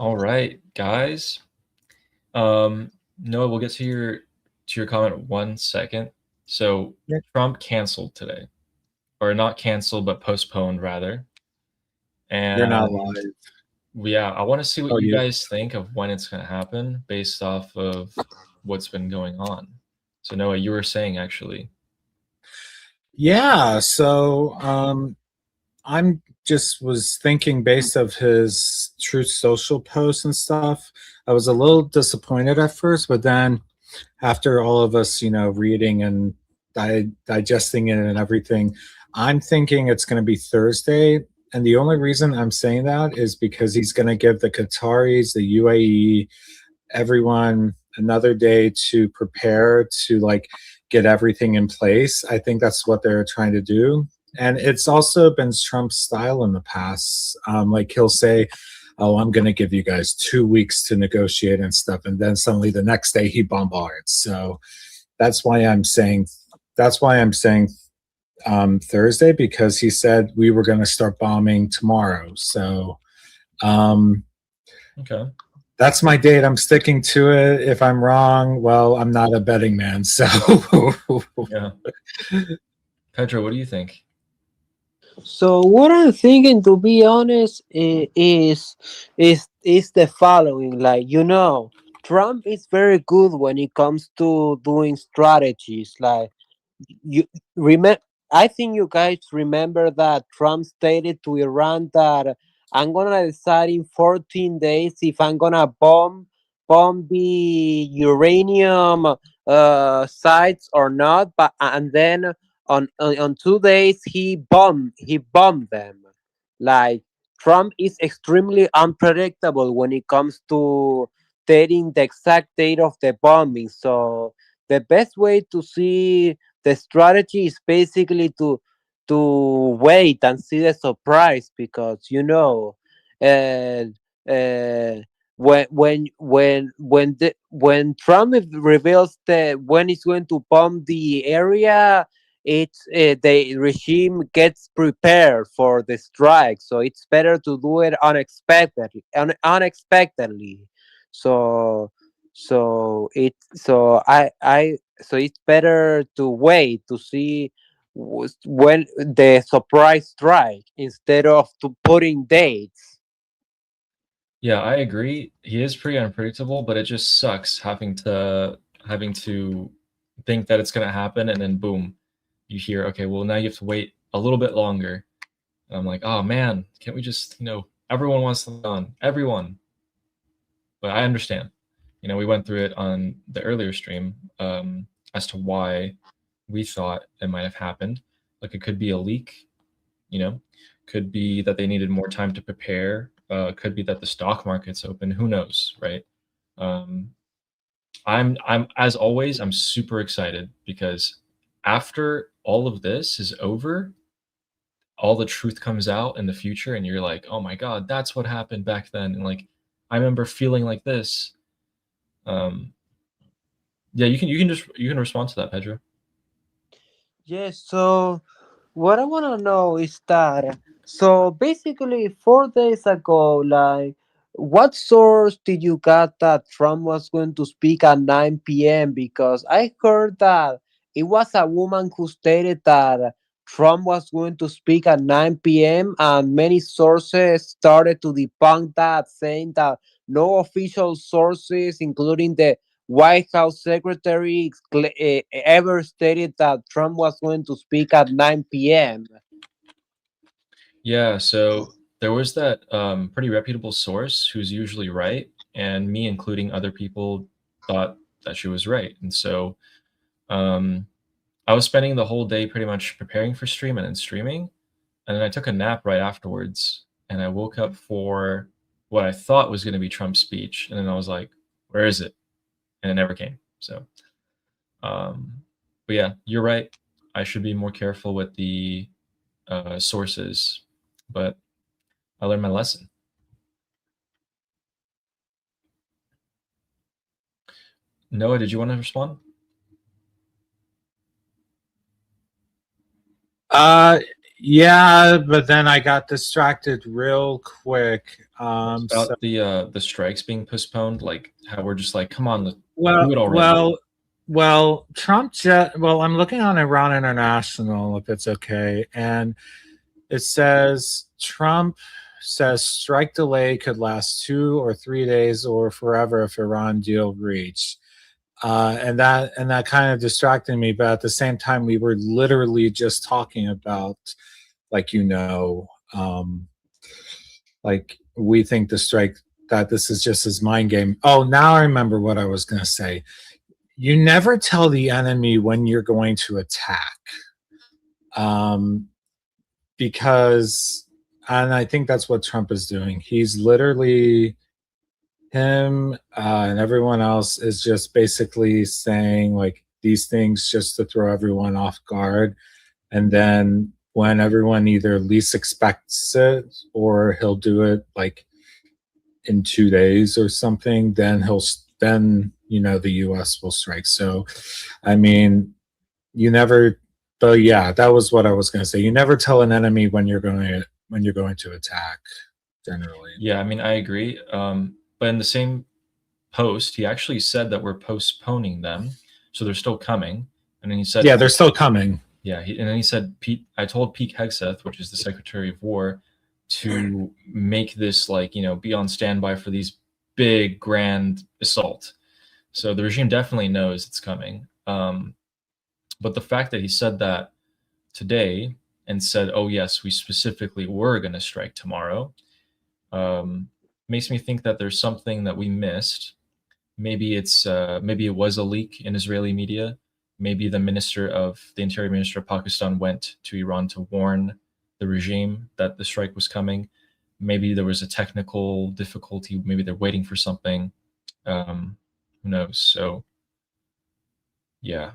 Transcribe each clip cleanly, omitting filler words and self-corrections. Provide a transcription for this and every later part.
All right, guys. Noah, we'll get to your comment in 1 second. So Yeah. Trump canceled today, or not canceled, but postponed rather. You're not And live. yeah, I want to see what Oh, you you. guys think of when it's going to happen based off of what's been going on. So Noah, you were saying actually. Yeah. I'm just was thinking based of his Truth Social posts and stuff. I was a little disappointed at first, but then after all of us, reading and digesting it and everything, I'm thinking it's going to be Thursday. And the only reason I'm saying that is because he's going to give the Qataris, the UAE, everyone another day to prepare to like get everything in place. I think that's what they're trying to do. And it's also been Trump's style in the past. Like he'll say, "Oh, I'm going to give you guys 2 weeks to negotiate and stuff," and then suddenly the next day he bombards. So that's why I'm saying that's why I'm saying Thursday, because he said we were going to start bombing tomorrow. So um, Okay. that's my date. I'm sticking to it. If I'm wrong, well, I'm not a betting man. So Yeah. Pedro, what do you think? So what I'm thinking, to be honest, is the following. Like Trump is very good when it comes to doing strategies. Like you remember, I think you guys remember that Trump stated to Iran that I'm gonna decide in 14 days if I'm gonna bomb the uranium sites or not. But and then on 2 days he bombed them. Like Trump is extremely unpredictable when it comes to stating the exact date of the bombing. So the best way to see the strategy is basically to wait and see the surprise, because uh, uh, when Trump reveals when he's going to bomb the area, it's the regime gets prepared for the strike, so it's better to do it unexpectedly. So so it's better to wait to see when the surprise strike instead of to putting dates. Yeah, I agree. He is pretty unpredictable, but it just sucks having to think that it's gonna happen and then boom, you hear, okay, well now you have to wait a little bit longer. And I'm like, oh man, can't we just, everyone wants them on, everyone. But I understand. We went through it on the earlier stream as to why we thought it might have happened. Like it could be a leak, you know, could be that they needed more time to prepare. Could be that the stock market's open. Who knows, right? Um, I'm as always, I'm super excited because after all of this is over, all the truth comes out in the future, and you're like, oh my god, that's what happened back then, and like I remember feeling like this. Um, yeah, you can respond to that, Pedro. Yes, so what I want to know is that, so basically 4 days ago, like, what source did you got that Trump was going to speak at 9 p.m.? Because I heard that it was a woman who stated that Trump was going to speak at 9 p.m., and many sources started to debunk that, saying that no official sources, including the White House secretary, ever stated that Trump was going to speak at 9 p.m. Yeah, so there was that pretty reputable source who's usually right, and me, including other people, thought that she was right. And so um, I was spending the whole day pretty much preparing for stream and then streaming, and then I took a nap right afterwards, and I woke up for what I thought was going to be Trump's speech, and then I was like, "Where is it?" And it never came. So, um, but yeah, you're right. I should be more careful with the sources, but I learned my lesson. Noah, did you want to respond? uh Yeah, but then I got distracted real quick. About So, the strikes being postponed, like how we're just like, come on, do well, it already. well, well, Trump jet. Well, I'm looking on Iran International if it's okay, and it says Trump says strike delay could last 2 or 3 days or forever if Iran deal reach. And that kind of distracted me. But at the same time, we were literally just talking about, like, like, we think the strike, that this is just his mind game. Oh, now I remember what I was going to say. You never tell the enemy when you're going to attack, um, because, and I think that's what Trump is doing. He's literally, him and everyone else is just basically saying like these things just to throw everyone off guard, and then when everyone either least expects it or he'll do it like in 2 days or something, then then the US will strike. So I mean, you never, but yeah, that was what I was going to say. You never tell an enemy when you're going to attack, generally. Yeah, I mean, I agree. But in the same post, he actually said that we're postponing them, so they're still coming. And then he said, Yeah, they're still coming. yeah, and then he said, I told Pete Hegseth, which is the Secretary of War, to make this like, be on standby for these big, grand assault. So the regime definitely knows it's coming. But the fact that he said that today and said, oh, yes, we specifically were going to strike tomorrow, makes me think that there's something that we missed. Maybe maybe it was a leak in Israeli media. Maybe the Interior Minister of Pakistan went to Iran to warn the regime that the strike was coming. Maybe there was a technical difficulty. Maybe they're waiting for something. Who knows? So, yeah.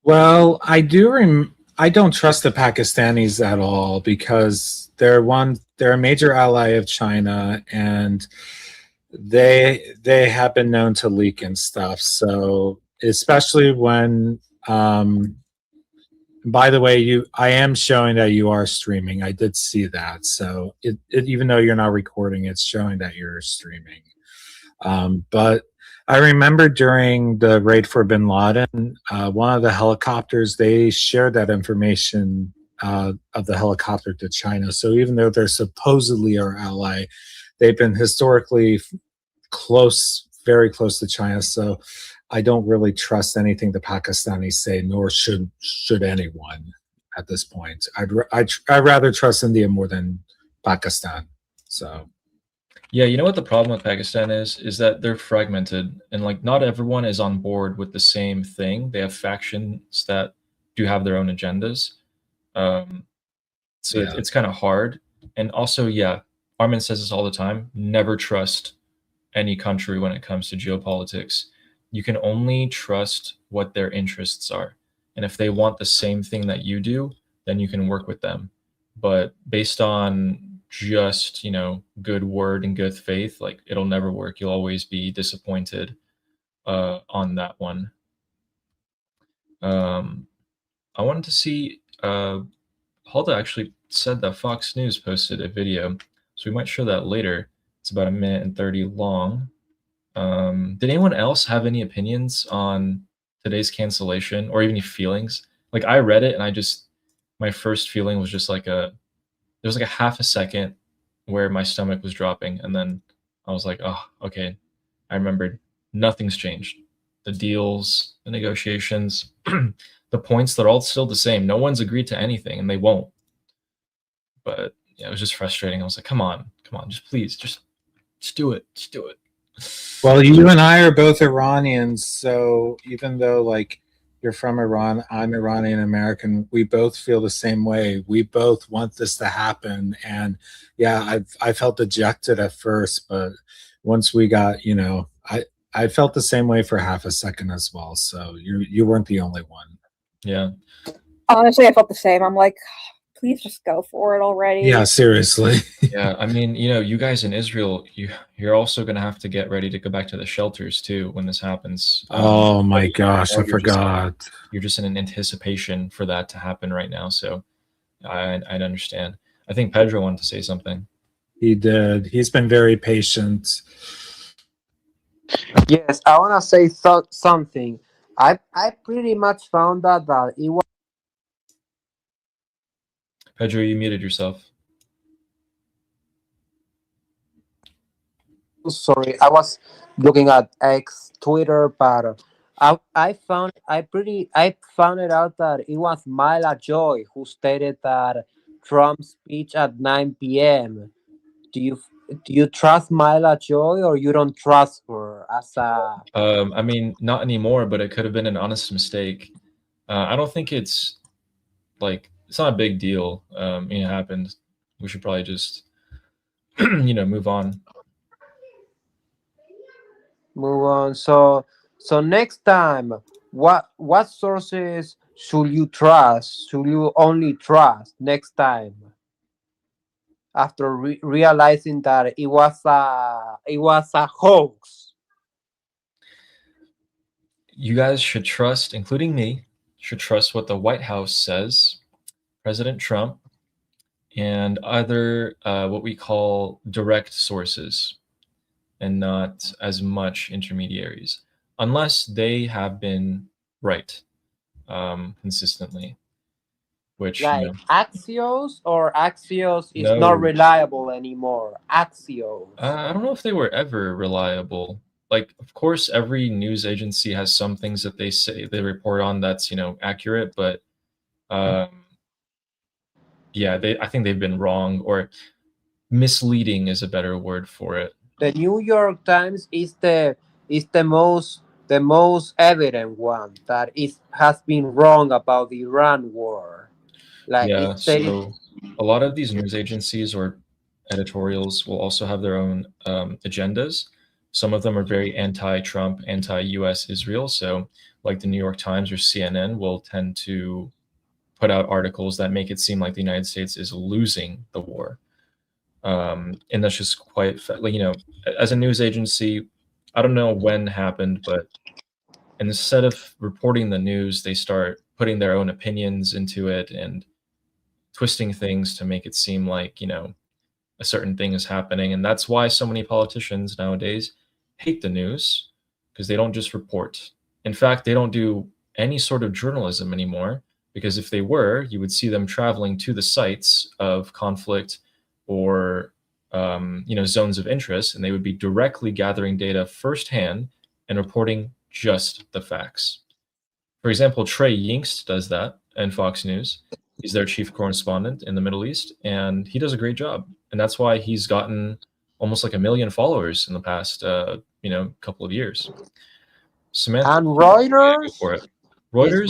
Well, I don't trust the Pakistanis at all because they're a major ally of China, and they have been known to leak and stuff. So especially when, by the way, I am showing that you are streaming. I did see that. So even though you're not recording, it's showing that you're streaming. But I remember during the raid for bin Laden, one of the helicopters, they shared that information of the helicopter to China. So even though they're supposedly our ally, they've been historically close, very close to China. So I don't really trust anything the Pakistanis say, nor should anyone at this point. I'd rather trust India more than Pakistan. So. Yeah, you know what the problem with Pakistan is that they're fragmented, and like not everyone is on board with the same thing. They have factions that do have their own agendas. So it's kind of hard. And also, yeah, Armin says this all the time, never trust any country when it comes to geopolitics. You can only trust what their interests are. And if they want the same thing that you do, then you can work with them. But based on just good word and good faith, like it'll never work. You'll always be disappointed on that one. I wanted to see Hulda actually said that Fox News posted a video, so we might show that later. It's about 1:30 long. Did anyone else have any opinions on today's cancellation, or even any feelings? Like, I read it and my first feeling was just like there was like a half a second where my stomach was dropping, and then I was like, oh, okay. I remembered nothing's changed. The deals, the negotiations, the points, they're all still the same. No one's agreed to anything, and they won't. But yeah, it was just frustrating. I was like, come on, just please, just do it. Just do it. Well, you and I are both Iranians, so even though like you're from Iran, I'm Iranian American, we both feel the same way. We both want this to happen. And yeah, I felt dejected at first, but once we got, I felt the same way for half a second as well. So you weren't the only one. Yeah. Honestly, I felt the same. I'm like, please just go for it already. Yeah, seriously. Yeah, I mean, you guys in Israel, you're also gonna have to get ready to go back to the shelters too when this happens. Oh my gosh, I you're just- forgot. You're just in an anticipation for that to happen right now, so I'd understand. I think Pedro wanted to say something. He did. He's been very patient. Yes, I want to say something. I pretty much found out that it was. Pedro, you muted yourself. Sorry, I was looking at X Twitter, but I found it out that it was Mila Joy who stated that Trump's speech at 9 p.m. Do you trust Mila Joy or you don't trust her as a? I mean, not anymore, but it could have been an honest mistake. I don't think it's not a big deal. It happened. We should probably just move on. Move on. So next time, what sources should you trust? Should you only trust next time? After realizing that it was a hoax. You guys should trust, including me, should trust what the White House says, President Trump, and other what we call direct sources, and not as much intermediaries, unless they have been right consistently. Which Like Axios, or Axios is No. not reliable anymore. Axios. I don't know if they were ever reliable. Like, of course, every news agency has some things that they report on that's accurate, but yeah, I think they've been wrong, or misleading is a better word for it. The New York Times is the most evident one that has been wrong about the Iran war. Like Yeah, it said, so a lot of these news agencies or editorials will also have their own agendas. Some of them are very anti-Trump, anti-US Israel. So like the New York Times or CNN will tend to put out articles that make it seem like the United States is losing the war. And that's just quite, as a news agency, I don't know when happened, but instead of reporting the news, they start putting their own opinions into it and twisting things to make it seem like, a certain thing is happening. And that's why so many politicians nowadays hate the news, because they don't just report. In fact, they don't do any sort of journalism anymore, because if they were, you would see them traveling to the sites of conflict or zones of interest, and they would be directly gathering data firsthand and reporting just the facts. For example, Trey Yingst does that in Fox News. He's their chief correspondent in the Middle East, and he does a great job. And that's why he's gotten almost like 1 million followers in the past, couple of years. Samantha, and Reuters. go for it. Reuters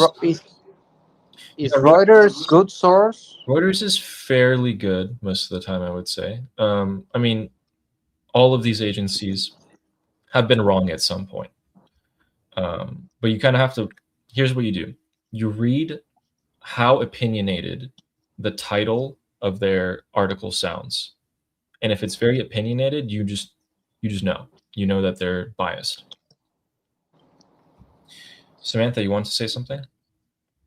is Reuters good source? Reuters is fairly good most of the time, I would say. I mean, all of these agencies have been wrong at some point. But you kind of have to, here's what you do. You read how opinionated the title of their article sounds. And if it's very opinionated, you just know. You know that they're biased. Samantha, you want to say something?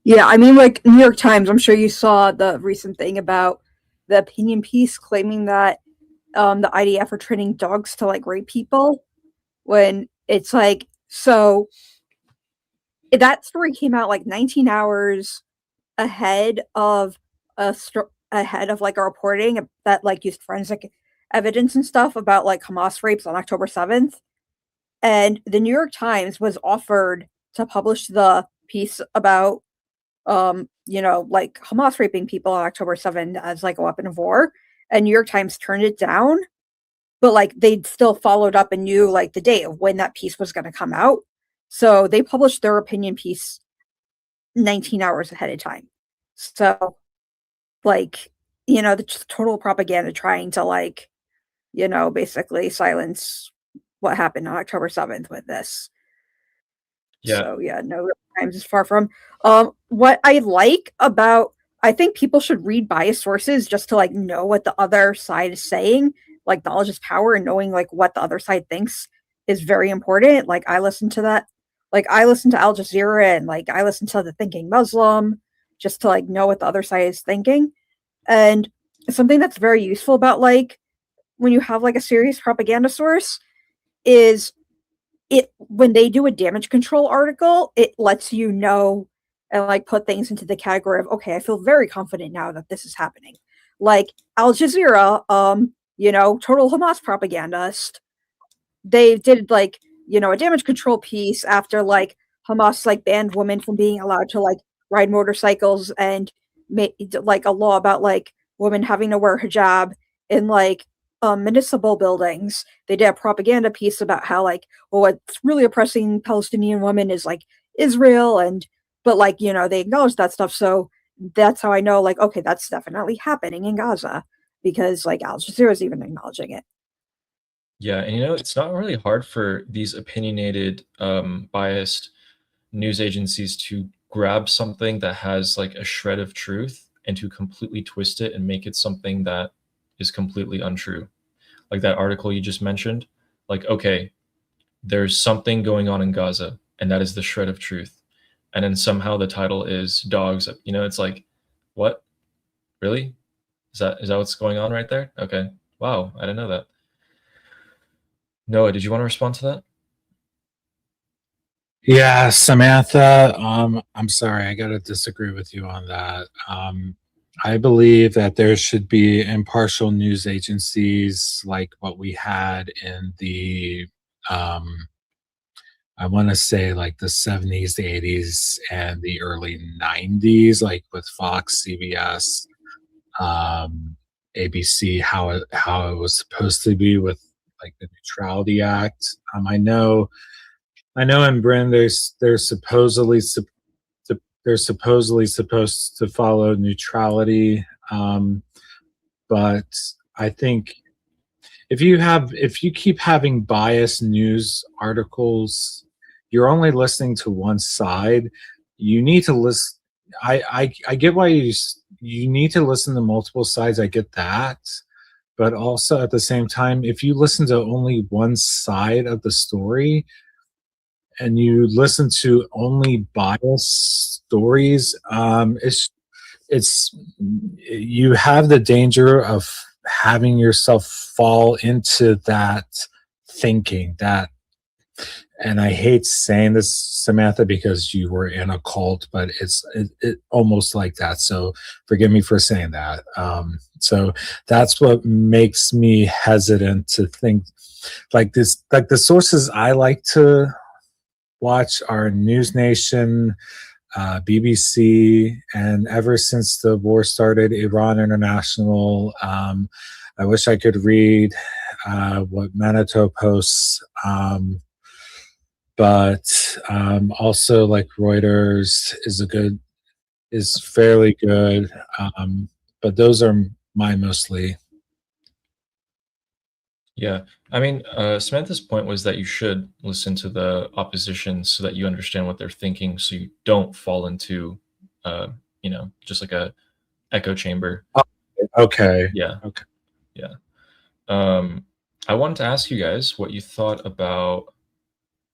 Yeah, I mean, like New York Times, I'm sure you saw the recent thing about the opinion piece claiming that the IDF are training dogs to like rape people, when it's like, so that story came out like 19 hours ahead of like a reporting that like used forensic evidence and stuff about like Hamas rapes on October 7th. And the New York Times was offered to publish the piece about like Hamas raping people on October 7th as like a weapon of war, and New York Times turned it down, but like they still followed up and knew like the date of when that piece was going to come out, so they published their opinion piece 19 hours ahead of time. So like, the total propaganda trying to like, basically silence what happened on October 7th with this. Yeah. So yeah, no, Times is far from. What I like about I think people should read biased sources just to like know what the other side is saying. Like knowledge is power, and knowing like what the other side thinks is very important. Like I listen to that. Like I listen to Al Jazeera and like I listen to the Thinking Muslim just to like know what the other side is thinking. And something that's very useful about like when you have like a serious propaganda source is it when they do a damage control article, it lets you know and like put things into the category of okay, I feel very confident now that this is happening. Like Al Jazeera, total Hamas propagandist. They did like, a damage control piece after like Hamas like banned women from being allowed to like ride motorcycles and made like a law about like women having to wear hijab in like municipal buildings. They did a propaganda piece about how like, well, what's really oppressing Palestinian women is like Israel, and but like they acknowledge that stuff. So that's how I know like okay, that's definitely happening in Gaza because like Al Jazeera is even acknowledging it. Yeah, and it's not really hard for these opinionated, biased news agencies to grab something that has like a shred of truth and to completely twist it and make it something that is completely untrue. Like that article you just mentioned, like, okay, there's something going on in Gaza, and that is the shred of truth. And then somehow the title is dogs. It's like, what? Really? Is that what's going on right there? Okay. Wow, I didn't know that. Noah, did you want to respond to that? Yeah, Samantha, I'm sorry, I gotta disagree with you on that. I believe that there should be impartial news agencies like what we had in the I want to say like the 70s, the 80s, and the early 90s, like with Fox, CBS, ABC, how it was supposed to be with like the Neutrality Act. I know in Britain they're supposedly they're supposedly supposed to follow neutrality, but I think if you keep having biased news articles, you're only listening to one side. You need to listen. I get why you need to listen to multiple sides. I get that, but also at the same time, if you listen to only one side of the story and you listen to only biased stories, it's you have the danger of having yourself fall into that thinking that, and I hate saying this, Samantha, because you were in a cult, but it almost like that, so forgive me for saying that. So that's what makes me hesitant to think like this. Like the sources I like to watch are News Nation, BBC, and ever since the war started, Iran International. I wish I could read what Manitou posts, but also like Reuters is fairly good. But those are my mostly. Yeah. I mean, Samantha's point was that you should listen to the opposition so that you understand what they're thinking, so you don't fall into, just like a echo chamber. Okay. Yeah. Okay. Yeah. I wanted to ask you guys what you thought about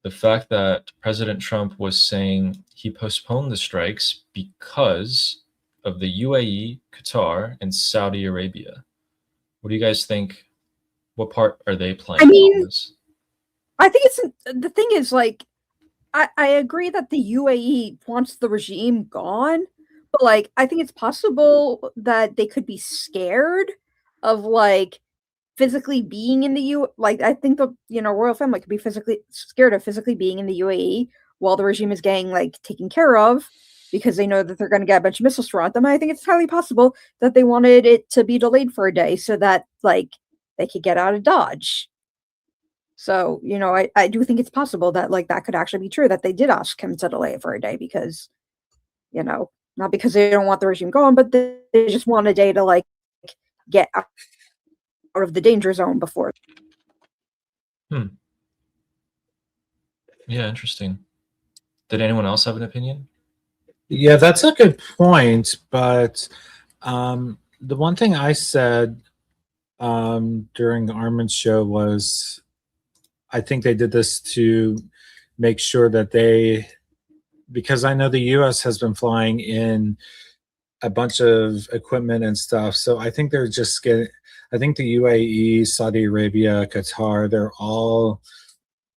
the fact that President Trump was saying he postponed the strikes because of the UAE, Qatar, and Saudi Arabia. What do you guys think? What part are they playing in this? I think the thing is like I agree that the UAE wants the regime gone, but like I think it's possible that they could be scared of like physically being in the like I think the royal family could be physically scared of physically being in the UAE while the regime is getting like taken care of because they know that they're going to get a bunch of missiles thrown at them. I think it's highly possible that they wanted it to be delayed for a day so that like they could get out of Dodge. So, I do think it's possible that like that could actually be true, that they did ask him to delay it for a day because, not because they don't want the regime going, but they just want a day to like get out of the danger zone before. Yeah, interesting. Did anyone else have an opinion? Yeah, that's a good point. But the one thing I said during Armin's show was I think they did this to make sure that because I know the US has been flying in a bunch of equipment and stuff. So I think they're just getting, I think the UAE, Saudi Arabia, Qatar,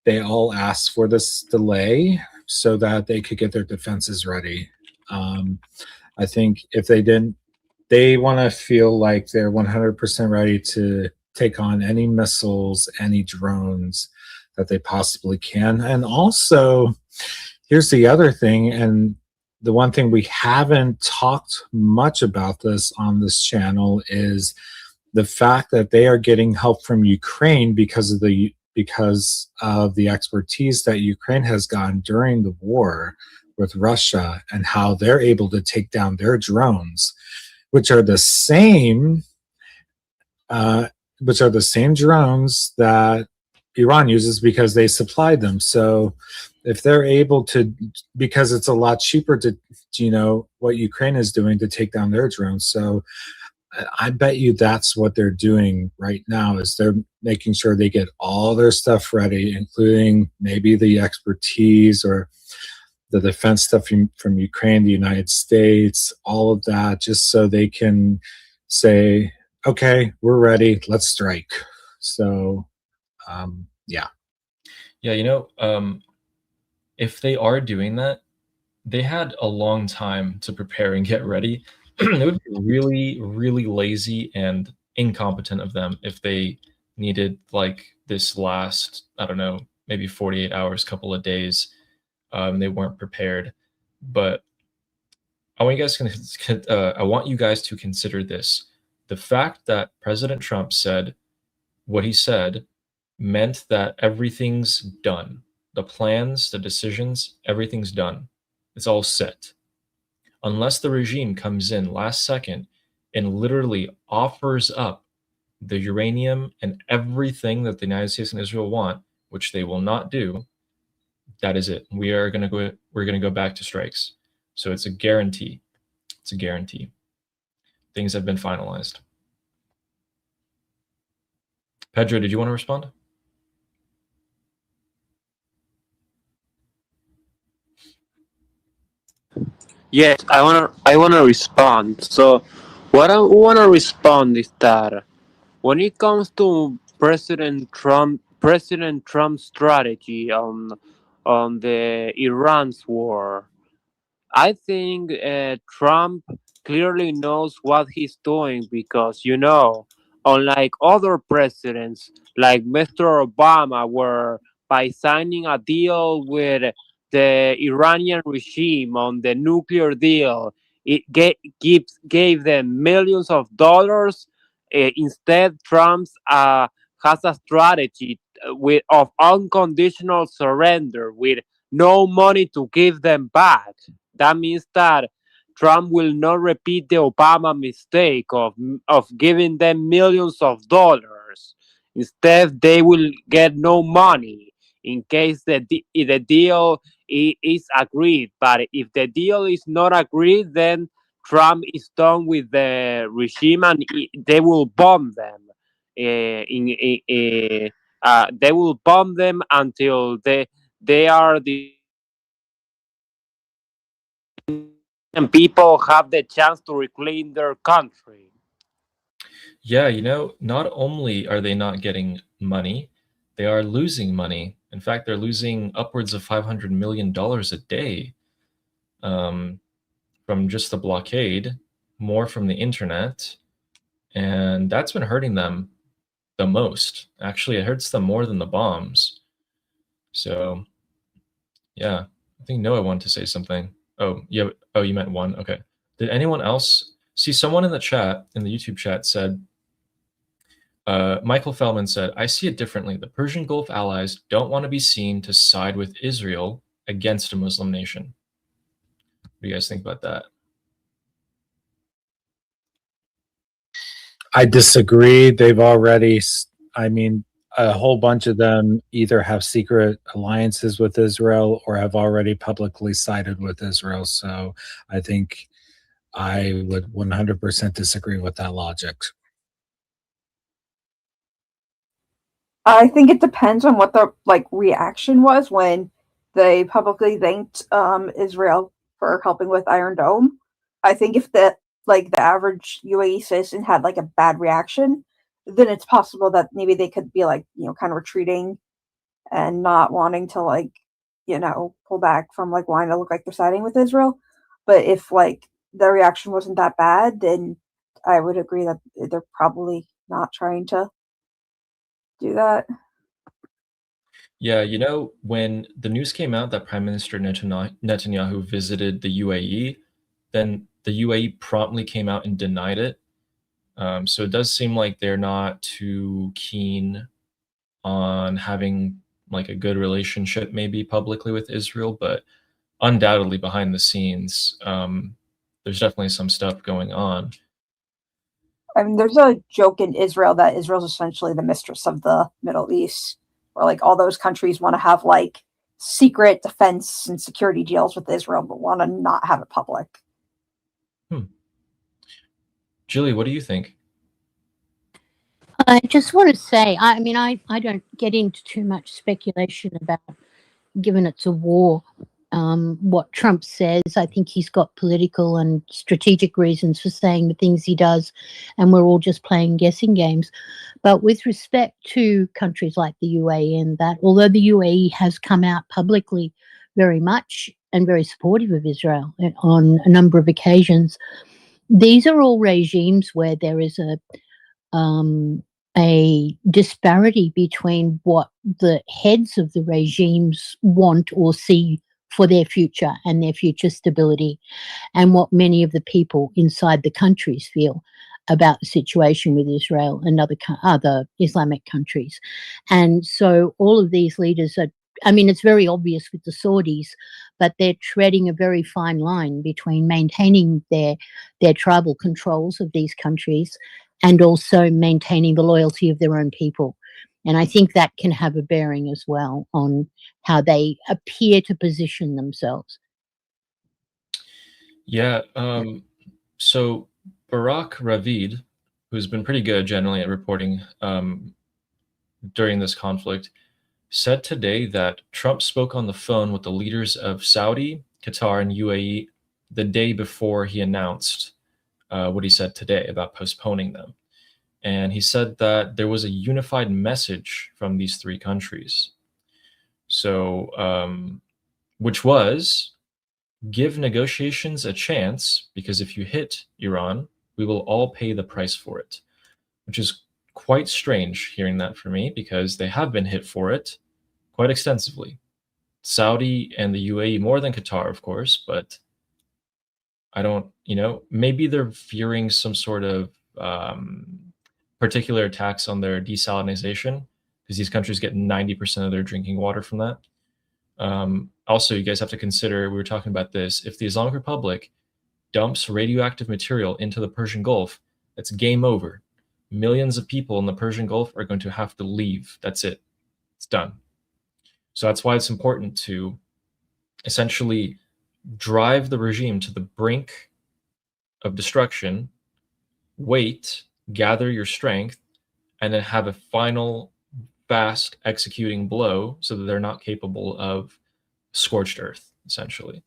they all asked for this delay so that they could get their defenses ready. I think if they didn't, they want to feel like they're 100% ready to take on any missiles, any drones that they possibly can. And also, here's the other thing, and the one thing we haven't talked much about this on this channel is the fact that they are getting help from Ukraine because of the expertise that Ukraine has gotten during the war with Russia and how they're able to take down their drones, which are the same drones that Iran uses because they supplied them. So if they're able to, because it's a lot cheaper to, what Ukraine is doing to take down their drones. So I bet you that's what they're doing right now is they're making sure they get all their stuff ready, including maybe the expertise or the defense stuff from Ukraine, the United States, all of that, just so they can say, okay, we're ready, let's strike. So, yeah. Yeah, if they are doing that, they had a long time to prepare and get ready. It would be really, really lazy and incompetent of them if they needed like this last, I don't know, maybe 48 hours, couple of days. They weren't prepared. But I want you guys to consider this. The fact that President Trump said what he said meant that everything's done. The plans, the decisions, everything's done. It's all set. Unless the regime comes in last second and literally offers up the uranium and everything that the United States and Israel want, which they will not do, that is it. We're going to go back to strikes. So it's a guarantee. It's a guarantee. Things have been finalized. Pedro, did you want to respond? Yes, I wanna respond. So what I wanna respond is that when it comes to President Trump's strategy on the Iran's war, I think Trump clearly knows what he's doing because, unlike other presidents like Mr. Obama, where by signing a deal with the Iranian regime on the nuclear deal, it gave them millions of dollars. Instead, Trump's has a strategy of unconditional surrender with no money to give them back. That means that Trump will not repeat the Obama mistake of giving them millions of dollars. Instead, they will get no money in case the deal is agreed. But if the deal is not agreed, then Trump is done with the regime and they will bomb them. They will bomb them until they are the and people have the chance to reclaim their country. Yeah, not only are they not getting money, they are losing money. In fact, they're losing upwards of $500 million a day from just the blockade, more from the internet. And that's been hurting them the most. Actually, it hurts them more than the bombs. So, yeah, I think Noah wanted to say something. Oh, yeah. Oh, you meant one. Okay. Did anyone else see? Someone in the chat, in the YouTube chat, said, Michael Fellman said, I see it differently. The Persian Gulf allies don't want to be seen to side with Israel against a Muslim nation. What do you guys think about that? I disagree. They've already, a whole bunch of them either have secret alliances with Israel or have already publicly sided with Israel. So I think I would 100% disagree with that logic. I think it depends on what the reaction was when they publicly thanked Israel for helping with Iron Dome. I think if the average UAE citizen had a bad reaction, then it's possible that maybe they could be kind of retreating and not wanting to pull back from wanting to look like they're siding with Israel. But if the reaction wasn't that bad, then I would agree that they're probably not trying to do that. Yeah, when the news came out that Prime Minister Netanyahu visited the UAE, then the UAE promptly came out and denied it. So it does seem like they're not too keen on having a good relationship maybe publicly with Israel, but undoubtedly behind the scenes, there's definitely some stuff going on. I mean, there's a joke in Israel that Israel's essentially the mistress of the Middle East, where all those countries want to have secret defense and security deals with Israel, but want to not have it public. Julie, what do you think? I just want to say, I mean, I don't get into too much speculation about, given it's a war, what Trump says. I think he's got political and strategic reasons for saying the things he does, and we're all just playing guessing games. But with respect to countries like the UAE and that, although the UAE has come out publicly very much and very supportive of Israel on a number of occasions, these are all regimes where there is a disparity between what the heads of the regimes want or see for their future and their future stability, and what many of the people inside the countries feel about the situation with Israel and other Islamic countries. And so all of these leaders are, I mean, it's very obvious with the Saudis, but they're treading a very fine line between maintaining their tribal controls of these countries and also maintaining the loyalty of their own people. And I think that can have a bearing as well on how they appear to position themselves. Yeah. So Barak Ravid, who's been pretty good generally at reporting during this conflict, said today that Trump spoke on the phone with the leaders of Saudi, Qatar, and UAE the day before he announced what he said today about postponing them. And he said that there was a unified message from these three countries. So, which was, give negotiations a chance, because if you hit Iran, we will all pay the price for it. Which is quite strange hearing that for me, because they have been hit for it quite extensively. Saudi and the UAE more than Qatar, of course, but I don't, maybe they're fearing some sort of particular attacks on their desalination, because these countries get 90% of their drinking water from that. Also, you guys have to consider, we were talking about this, if the Islamic Republic dumps radioactive material into the Persian Gulf, that's game over. Millions of people in the Persian Gulf are going to have to leave. That's it. It's done. So that's why it's important to essentially drive the regime to the brink of destruction, wait, gather your strength, and then have a final fast executing blow so that they're not capable of scorched earth, essentially.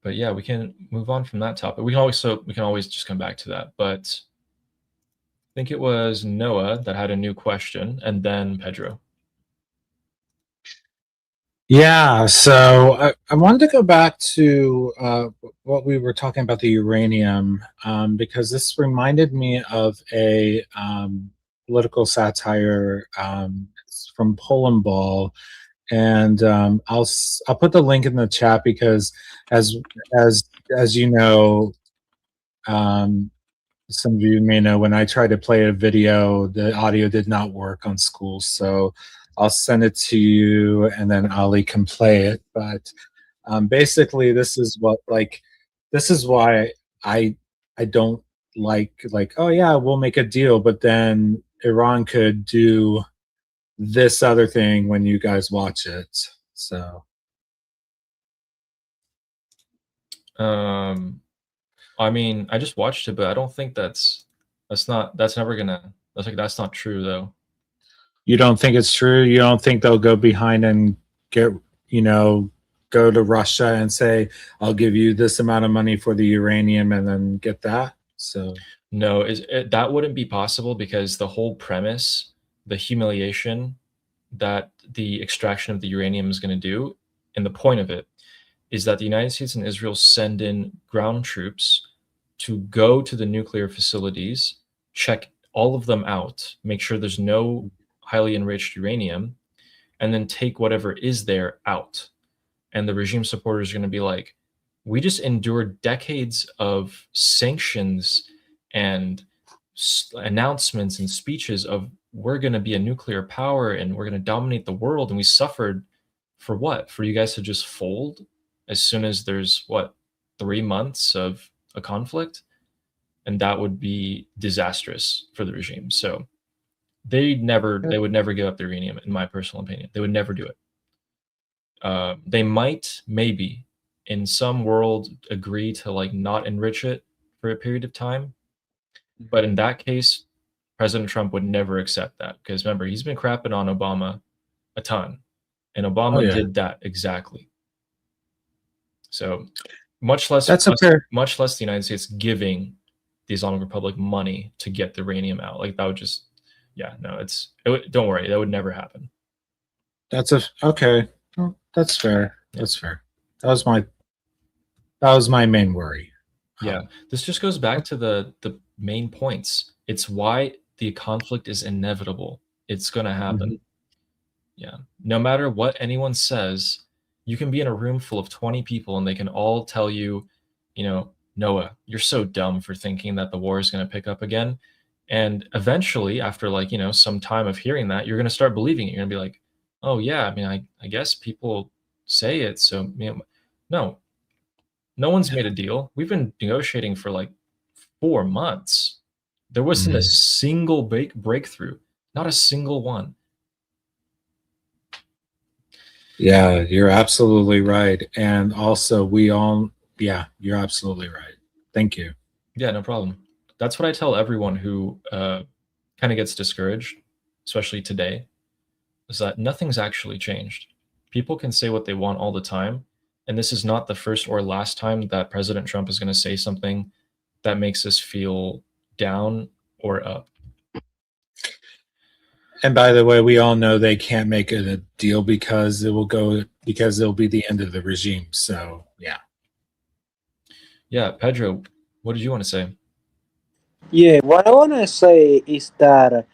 But yeah, we can move on from that topic. We can always just come back to that. But I think it was Noah that had a new question, and then Pedro. Yeah, so I wanted to go back to what we were talking about, the uranium, because this reminded me of a political satire from Poland Ball, and I'll put the link in the chat, because as you know, some of you may know, when I tried to play a video, the audio did not work on School, so I'll send it to you, and then Ali can play it. But basically, this is why I don't like oh yeah, we'll make a deal, but then Iran could do this other thing when you guys watch it. So I mean, I just watched it, but I don't think that's never gonna that's not true though. you don't think it's true? You don't think they'll go behind and get, go to Russia and say, I'll give you this amount of money for the uranium and then get that? So No, that wouldn't be possible because the whole premise, the humiliation that the extraction of the uranium is going to do, and the point of it is that the United States and Israel send in ground troops to go to the nuclear facilities, check all of them out, make sure there's no highly enriched uranium, and then take whatever is there out. And the regime supporters are going to be like, we just endured decades of sanctions and announcements and speeches of we're going to be a nuclear power and we're going to dominate the world. And we suffered for what? For you guys to just fold as soon as there's 3 months of a conflict? And that would be disastrous for the regime. So they would never give up the uranium, in my personal opinion. They would never do it. They might, maybe, in some world, agree to not enrich it for a period of time. But in that case, President Trump would never accept that because remember, he's been crapping on Obama a ton, and Obama did that exactly. So much less the United States giving the Islamic Republic money to get the uranium out. That would just, don't worry, that would never happen. okay. Well, that's fair. That's fair. That was my main worry. Yeah, this just goes back to the main points. It's why the conflict is inevitable. It's going to happen. Mm-hmm. Yeah. No matter what anyone says, you can be in a room full of 20 people and they can all tell you, Noah, you're so dumb for thinking that the war is going to pick up again. And eventually, after some time of hearing that, you're going to start believing it. You're going to be like, oh yeah, I mean, I guess people say it. So no one's made a deal. We've been negotiating for 4 months. There wasn't a single breakthrough, not a single one. Yeah, you're absolutely right. And also you're absolutely right. Thank you. Yeah, no problem. That's what I tell everyone who kind of gets discouraged, especially today, is that nothing's actually changed. People can say what they want all the time, and this is not the first or last time that President Trump is going to say something that makes us feel down or up. And by the way, we all know they can't make it a deal because it'll be the end of the regime. So yeah. Yeah, Pedro, what did you want to say? Yeah, what I want to say is that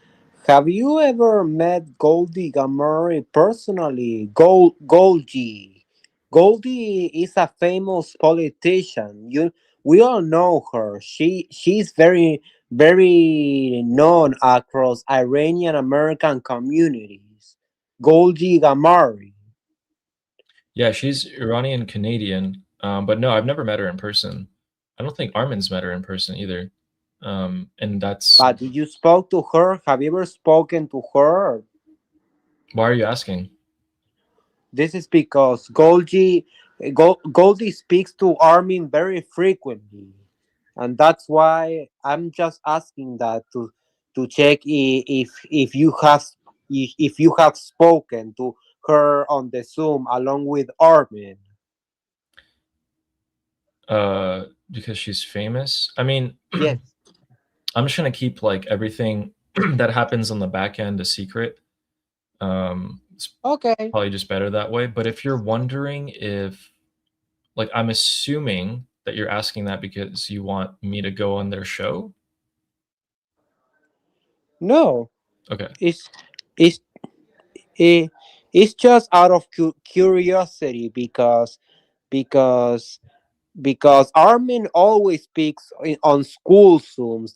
have you ever met Goldie Gamari personally? Goldie. Goldie is a famous politician. We all know her. She's very known across Iranian American communities. Goldie Gamari. Yeah, she's Iranian Canadian, but no, I've never met her in person. I don't think Armin's met her in person either. And that's. But did you spoke to her? Have you ever spoken to her? Why are you asking? This is because Goldie speaks to Armin very frequently, and that's why I'm just asking that to check if you have spoken to her on the Zoom along with Armin. Because she's famous. I mean, yes. I'm just gonna keep everything that happens on the back end a secret. It's okay. Probably just better that way. But if you're wondering if, I'm assuming that you're asking that because you want me to go on their show. No. Okay. It's just out of curiosity because Armin always speaks on school Zooms.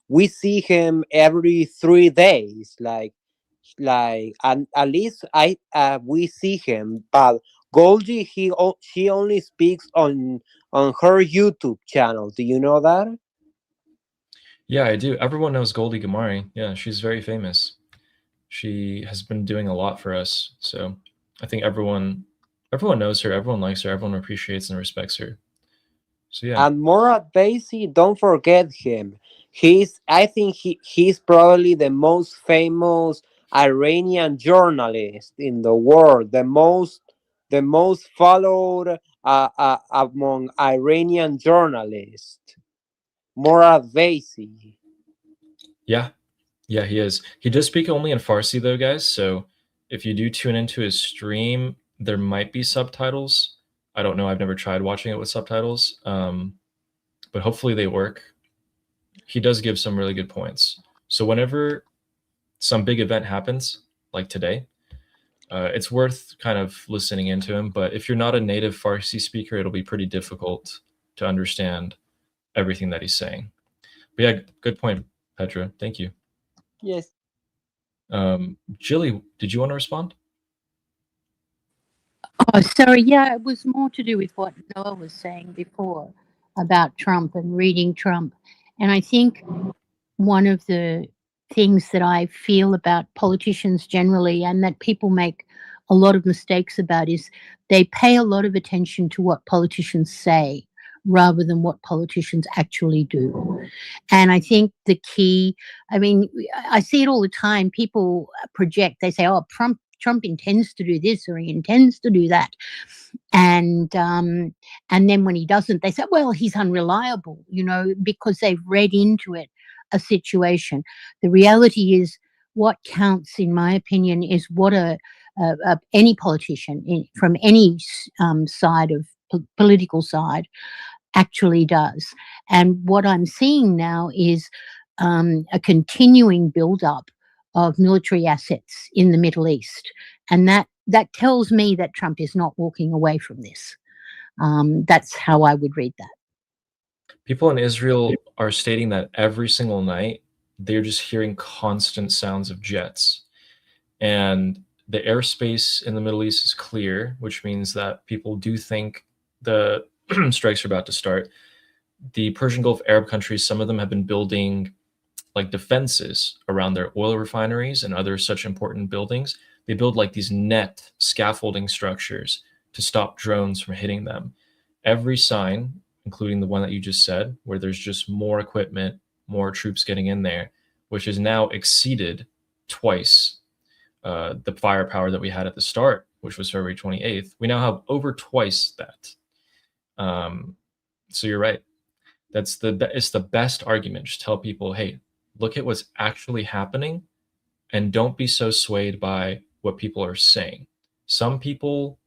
We see him every 3 days. And at least we see him. But Goldie, she only speaks on her YouTube channel. Do you know that? Yeah, I do. Everyone knows Goldie Gamari. Yeah, she's very famous. She has been doing a lot for us. So I think everyone knows her, everyone likes her, everyone appreciates and respects her. So yeah. And Murad Baisi, don't forget him. I think he's probably the most famous Iranian journalist in the world, the most followed among Iranian journalists. Murad Baisi. Yeah. Yeah, he is. He does speak only in Farsi though, guys. So if you do tune into his stream, there might be subtitles. I don't know. I've never tried watching it with subtitles. But hopefully they work. He does give some really good points. So whenever some big event happens, like today, it's worth kind of listening into him. But if you're not a native Farsi speaker, it'll be pretty difficult to understand everything that he's saying. But yeah, good point, Petra. Thank you. Yes. Jilly, did you want to respond? Oh, sorry. Yeah, it was more to do with what Noah was saying before about Trump and reading Trump. And I think one of the things that I feel about politicians generally, and that people make a lot of mistakes about, is they pay a lot of attention to what politicians say rather than what politicians actually do. And I think the key, I mean, I see it all the time. People project, they say, oh, Trump intends to do this or he intends to do that. And then when he doesn't, they say, well, he's unreliable, because they've read into it a situation. The reality is, what counts, in my opinion, is what any politician from any side of political side actually does. And what I'm seeing now is a continuing build-up of military assets in the Middle East, and that tells me that Trump is not walking away from this. That's how I would read that. People in Israel are stating that every single night they're just hearing constant sounds of jets. And the airspace in the Middle East is clear, which means that people do think the strikes are about to start. The Persian Gulf Arab countries, some of them have been building like defenses around their oil refineries and other such important buildings. They build like these net scaffolding structures to stop drones from hitting them. Every sign, including the one that you just said, where there's just more equipment, more troops getting in there, which has now exceeded twice the firepower that we had at the start, which was February 28th. We now have over twice that. So you're right. It's the best argument. Just tell people, hey, look at what's actually happening and don't be so swayed by what people are saying. Some people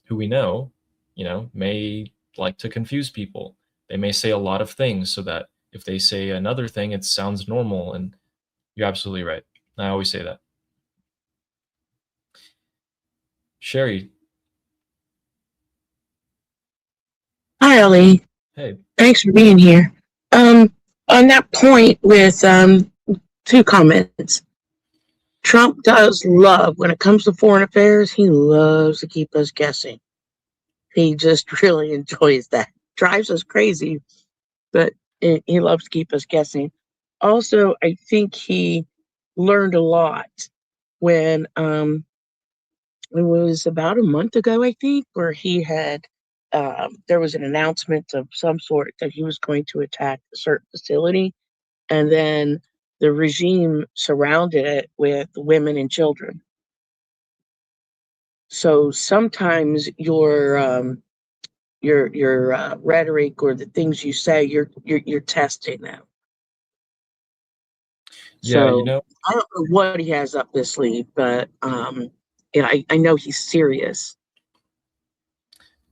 who we know, may like to confuse people. They may say a lot of things so that if they say another thing, it sounds normal. And you're absolutely right. I always say that. Sherry. Hi, Ollie. Hey. Thanks for being here. On that point with two comments. Trump does love, when it comes to foreign affairs, he loves to keep us guessing. He just really enjoys that. Drives us crazy, but he loves to keep us guessing. Also, I think he learned a lot when it was about a month ago, I think, where he had there was an announcement of some sort that he was going to attack a certain facility, and then the regime surrounded it with women and children. So sometimes your rhetoric or the things you say, you're testing them. Yeah, So I don't know what he has up his sleeve, but I know he's serious.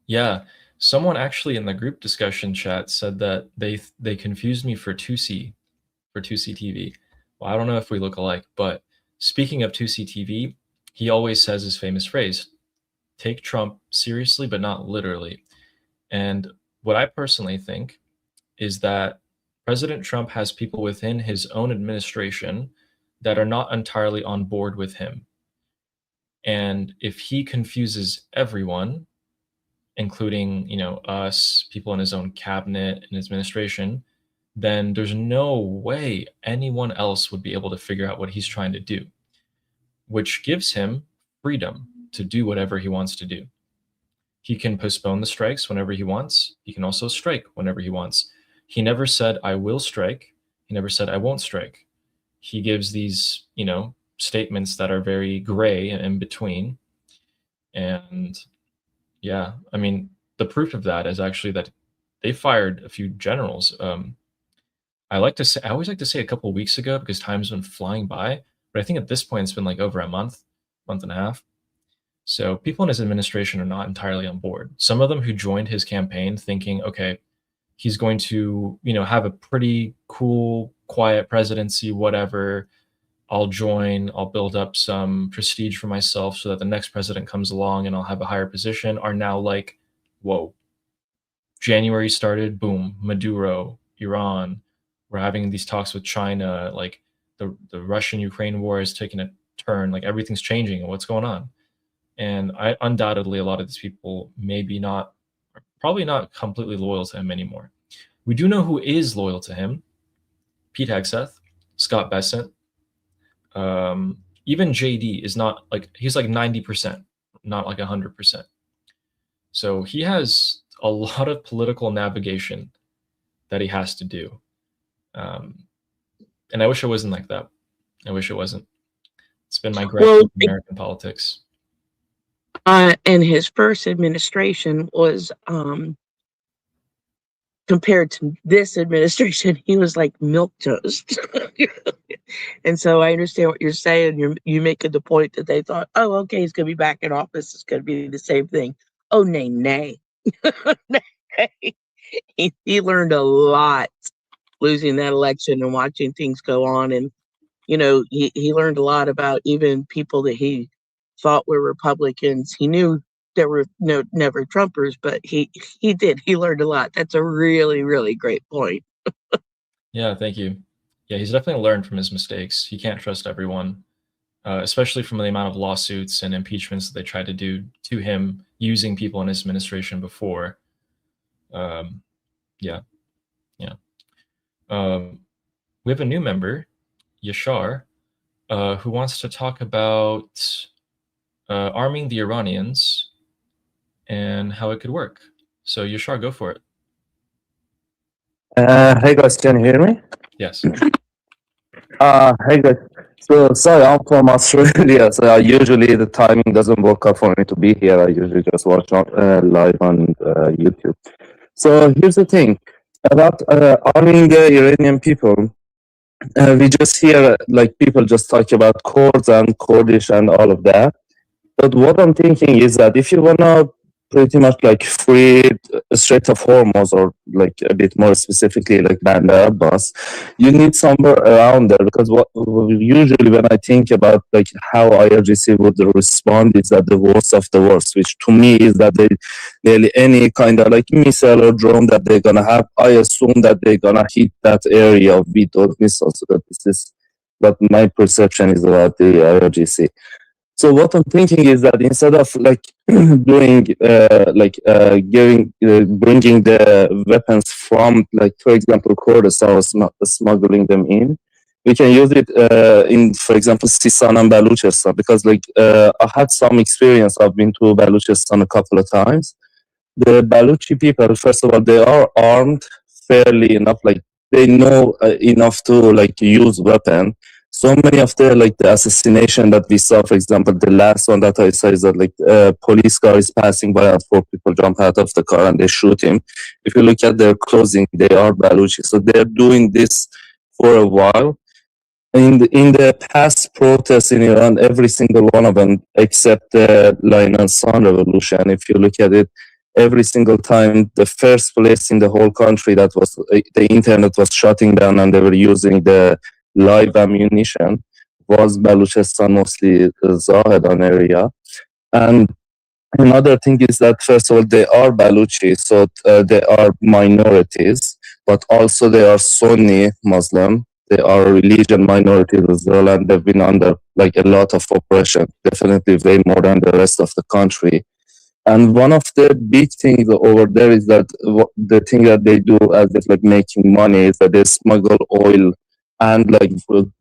Yeah, someone actually in the group discussion chat said that they confused me for 2C TV. Well, I don't know if we look alike, but speaking of 2C TV, he always says his famous phrase, take Trump seriously, but not literally. And what I personally think is that President Trump has people within his own administration that are not entirely on board with him. And if he confuses everyone, including, us, people in his own cabinet and his administration, then there's no way anyone else would be able to figure out what he's trying to do, which gives him freedom to do whatever he wants to do. He can postpone the strikes whenever he wants. He can also strike whenever he wants. He never said, I will strike. He never said, I won't strike. He gives these, statements that are very gray and in between. And yeah, I mean, the proof of that is actually that they fired a few generals. I always like to say a couple of weeks ago because time's been flying by, but I think at this point it's been like over a month and a half. So people in his administration are not entirely on board. Some of them who joined his campaign thinking, okay, he's going to, have a pretty cool, quiet presidency, whatever. I'll join, I'll build up some prestige for myself so that the next president comes along and I'll have a higher position, are now like, whoa. January started, boom, Maduro, Iran. We're having these talks with China, like the Russian-Ukraine war is taking a turn, like everything's changing and what's going on. And undoubtedly, a lot of these people probably not completely loyal to him anymore. We do know who is loyal to him. Pete Hegseth, Scott Bessent, even JD is not he's like 90%, not like 100%. So he has a lot of political navigation that he has to do. And I wish it wasn't like that. I wish it wasn't. It's been my gripe with American politics. And his first administration was, compared to this administration, he was like milquetoast. And so I understand what you're saying. You make the point that they thought, oh, okay, he's going to be back in office. It's going to be the same thing. Oh, nay. He learned a lot losing that election and watching things go on. And, he learned a lot about even people that he thought were Republicans. He knew there were never Trumpers, but he learned a lot. That's a really, really great point. Yeah, thank you. Yeah, he's definitely learned from his mistakes. He can't trust everyone, especially from the amount of lawsuits and impeachments that they tried to do to him using people in his administration before. Yeah. We have a new member, Yashar, who wants to talk about arming the Iranians and how it could work. So Yashar, go for it. Hey guys, can you hear me? Yes. Hey guys. So sorry, I'm from Australia. So usually the timing doesn't work out for me to be here. I usually just watch live on YouTube. So here's the thing about arming the Iranian people. We just hear people just talk about Kurds and Kurdish and all of that. But what I'm thinking is that if you wanna pretty much free Strait of Hormuz, or a bit more specifically Bandar Abbas, you need somewhere around there, because what usually when I think about how IRGC would respond is that the worst of the worst, which to me is that nearly any kind of missile or drone that they're gonna have, I assume that they're gonna hit that area with those missiles. So that this is what my perception is about the IRGC. So what I'm thinking is that instead of doing bringing the weapons from for example Kurdistan, or smuggling them in, we can use it in, for example, Sistan and Baluchistan, because I had some experience. I've been to Baluchistan a couple of times. The Baluchi people, first of all, they are armed fairly enough. They know enough to use weapon. So many of the assassination that we saw, for example, the last one that I saw is that police car is passing by and 4 people jump out of the car and they shoot him. If you look at their clothing, they are Baluchi. So they're doing this for a while. In the past protests in Iran, every single one of them, except the Line and Sun revolution, if you look at it, every single time, the first place in the whole country that was the internet was shutting down and they were using the live ammunition was Baluchistan, mostly Zahedan area. And another thing is that, first of all, they are Baluchi, so they are minorities, but also they are Sunni Muslim. They are religion minorities as well, and they've been under a lot of oppression, definitely way more than the rest of the country. And one of the big things over there is that the thing that they do as if like making money is that they smuggle oil and like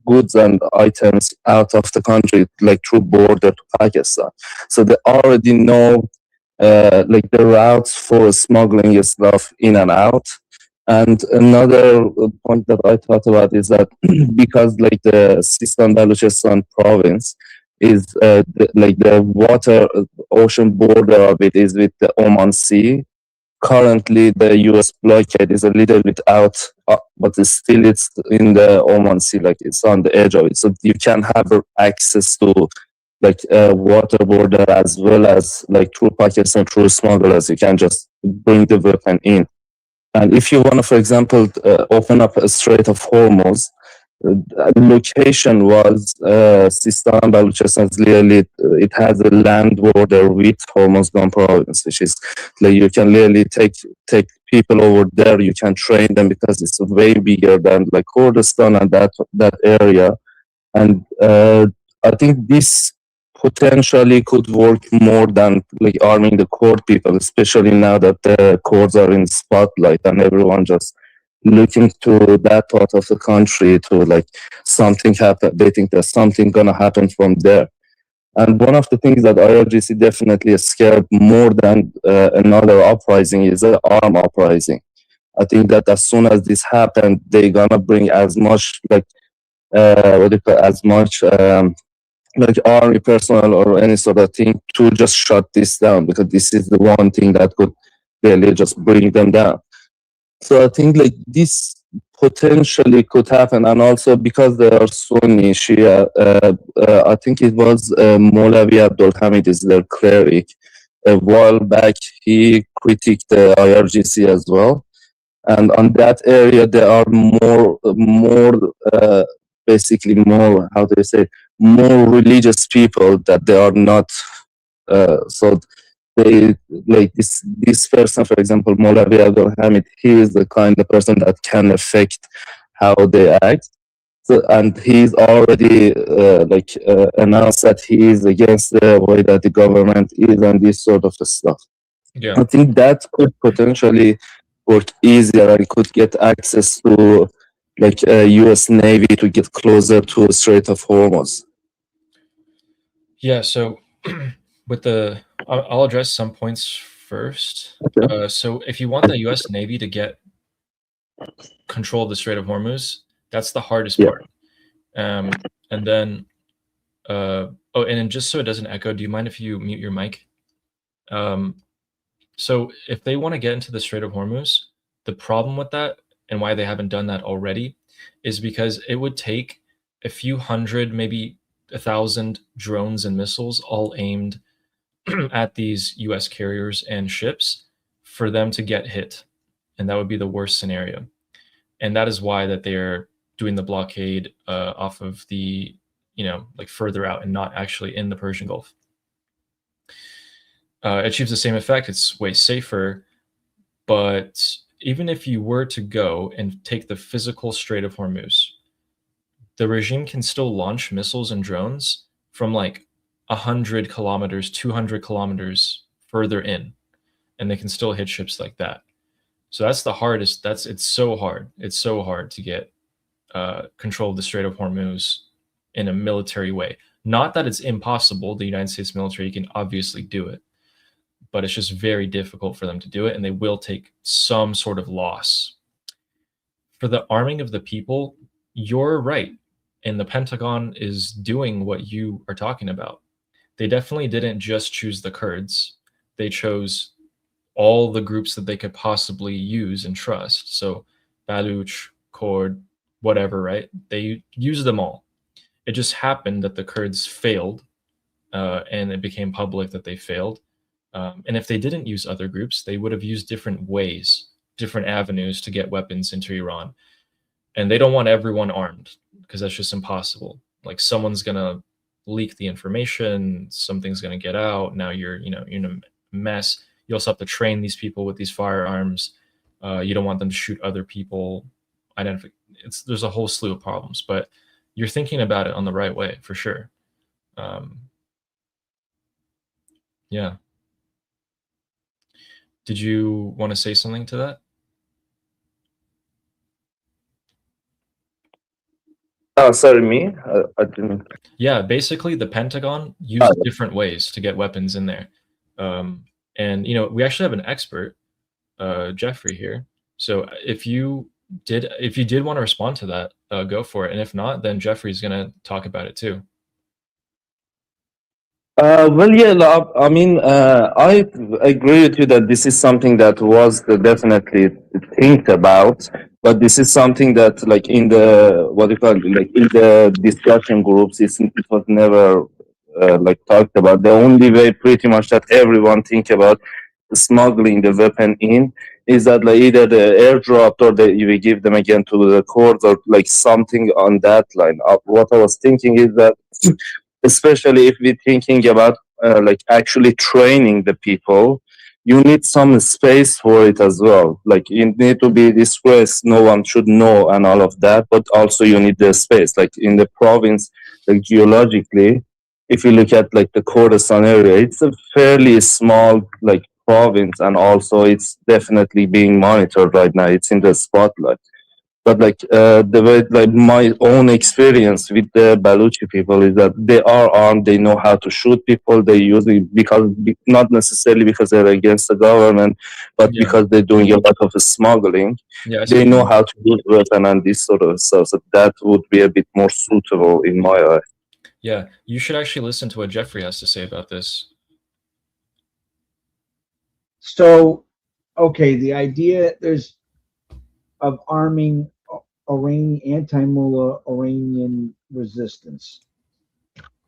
goods and items out of the country, like through border to Pakistan. So they already know like the routes for smuggling stuff in and out. And another point that I thought about is that because like the Sistan Baluchistan province is like the water ocean border of it is with the Oman Sea. Currently, the U.S. blockade is a little bit out, but it's in the Oman Sea, like it's on the edge of it. So you can have access to like a water border as well as like through Pakistan, through smugglers. You can just bring the weapon in. And if you want to, for example, open up a Strait of Hormuz, the location was Sistan Baluchistan. Literally, it has a land border with Hormozgan province, which is like you can literally take people over there. You can train them because it's way bigger than like Kurdistan and that area. And I think this potentially could work more than like arming the Kurd people, especially now that the Kurds are in spotlight and everyone just looking to that part of the country to like something happen. They think there's something gonna happen from there. And one of the things that IRGC definitely is scared more than another uprising is an armed uprising. I think that as soon as this happened, they're gonna bring as much like as much like army personnel or any sort of thing to just shut this down, because this is the one thing that could really just bring them down. So I think like this potentially could happen, and also because they are Sunni Shia, I think it was Molavi Abdul Hamid is their cleric. A while back, he critiqued the IRGC as well, and on that area there are more basically more, how do you say, more religious people that they are not so they like this person, for example, Molavi Abdul Hamid, he is the kind of person that can affect how they act. So, and he's already announced that he is against the way that the government is and this sort of stuff. Yeah. I think that could potentially work easier and could get access to like U.S. Navy to get closer to the Strait of Hormuz. Yeah, so with I'll address some points first. Okay. So if you want the U.S. Navy to get control of the Strait of Hormuz, that's the hardest Yeah. part. And then, and then just so it doesn't echo, do you mind if you mute your mic? So if they want to get into the Strait of Hormuz, the problem with that and why they haven't done that already is because it would take a few hundred, maybe 1,000 drones and missiles all aimed at these US carriers and ships for them to get hit. And that would be the worst scenario. And that is why that they're doing the blockade off of the, like further out and not actually in the Persian Gulf. It achieves the same effect. It's way safer. But even if you were to go and take the physical Strait of Hormuz, the regime can still launch missiles and drones from like 100 kilometers, 200 kilometers further in, and they can still hit ships like that. So that's the hardest. It's so hard. It's so hard to get control of the Strait of Hormuz in a military way. Not that it's impossible. The United States military can obviously do it, but it's just very difficult for them to do it, and they will take some sort of loss. For the arming of the people, you're right. And the Pentagon is doing what you are talking about. They definitely didn't just choose the Kurds. They chose all the groups that they could possibly use and trust. So Baluch, Kurd, whatever, right? They used them all. It just happened that the Kurds failed, and it became public that they failed. And if they didn't use other groups, they would have used different ways, different avenues to get weapons into Iran. And they don't want everyone armed because that's just impossible. Like someone's going to leak the information, something's going to get out. Now you're in a mess. You also have to train these people with these firearms. You don't want them to shoot other people. There's a whole slew of problems, but you're thinking about it on the right way for sure. Yeah. Did you want to say something to that? Oh, sorry, me? I didn't. Yeah, basically the Pentagon Oh, used different ways to get weapons in there. And you know, we actually have an expert, Jeffrey here. So if you did want to respond to that, go for it. And if not, then Jeffrey's gonna talk about it too. Well, yeah, I mean, I agree with you that this is something that was definitely think about, but this is something that, like, in the, what do you call it, like, in the discussion groups, it was never, like, talked about. The only way pretty much that everyone think about smuggling the weapon in is that, like, either the airdrop or you will give them again to the court or like something on that line. What I was thinking is that especially if we're thinking about like actually training the people, you need some space for it as well. Like, you need to be disgraced, no one should know and all of that, but also you need the space. Like in the province, like geologically, if you look at like the Kurdistan area, it's a fairly small like province, and also it's definitely being monitored right now. It's in the spotlight. But like the way, like my own experience with the Baluchi people is that they are armed, they know how to shoot people, they use it because not necessarily because they're against the government, but Yeah. because they're doing a lot of smuggling. Yeah, I see They what you know mean. how to use weapon and this sort of stuff. So that would be a bit more suitable in my eye. Yeah, you should actually listen to what Jeffrey has to say about this. So, okay, the idea of arming Iranian anti-mullah Iranian resistance.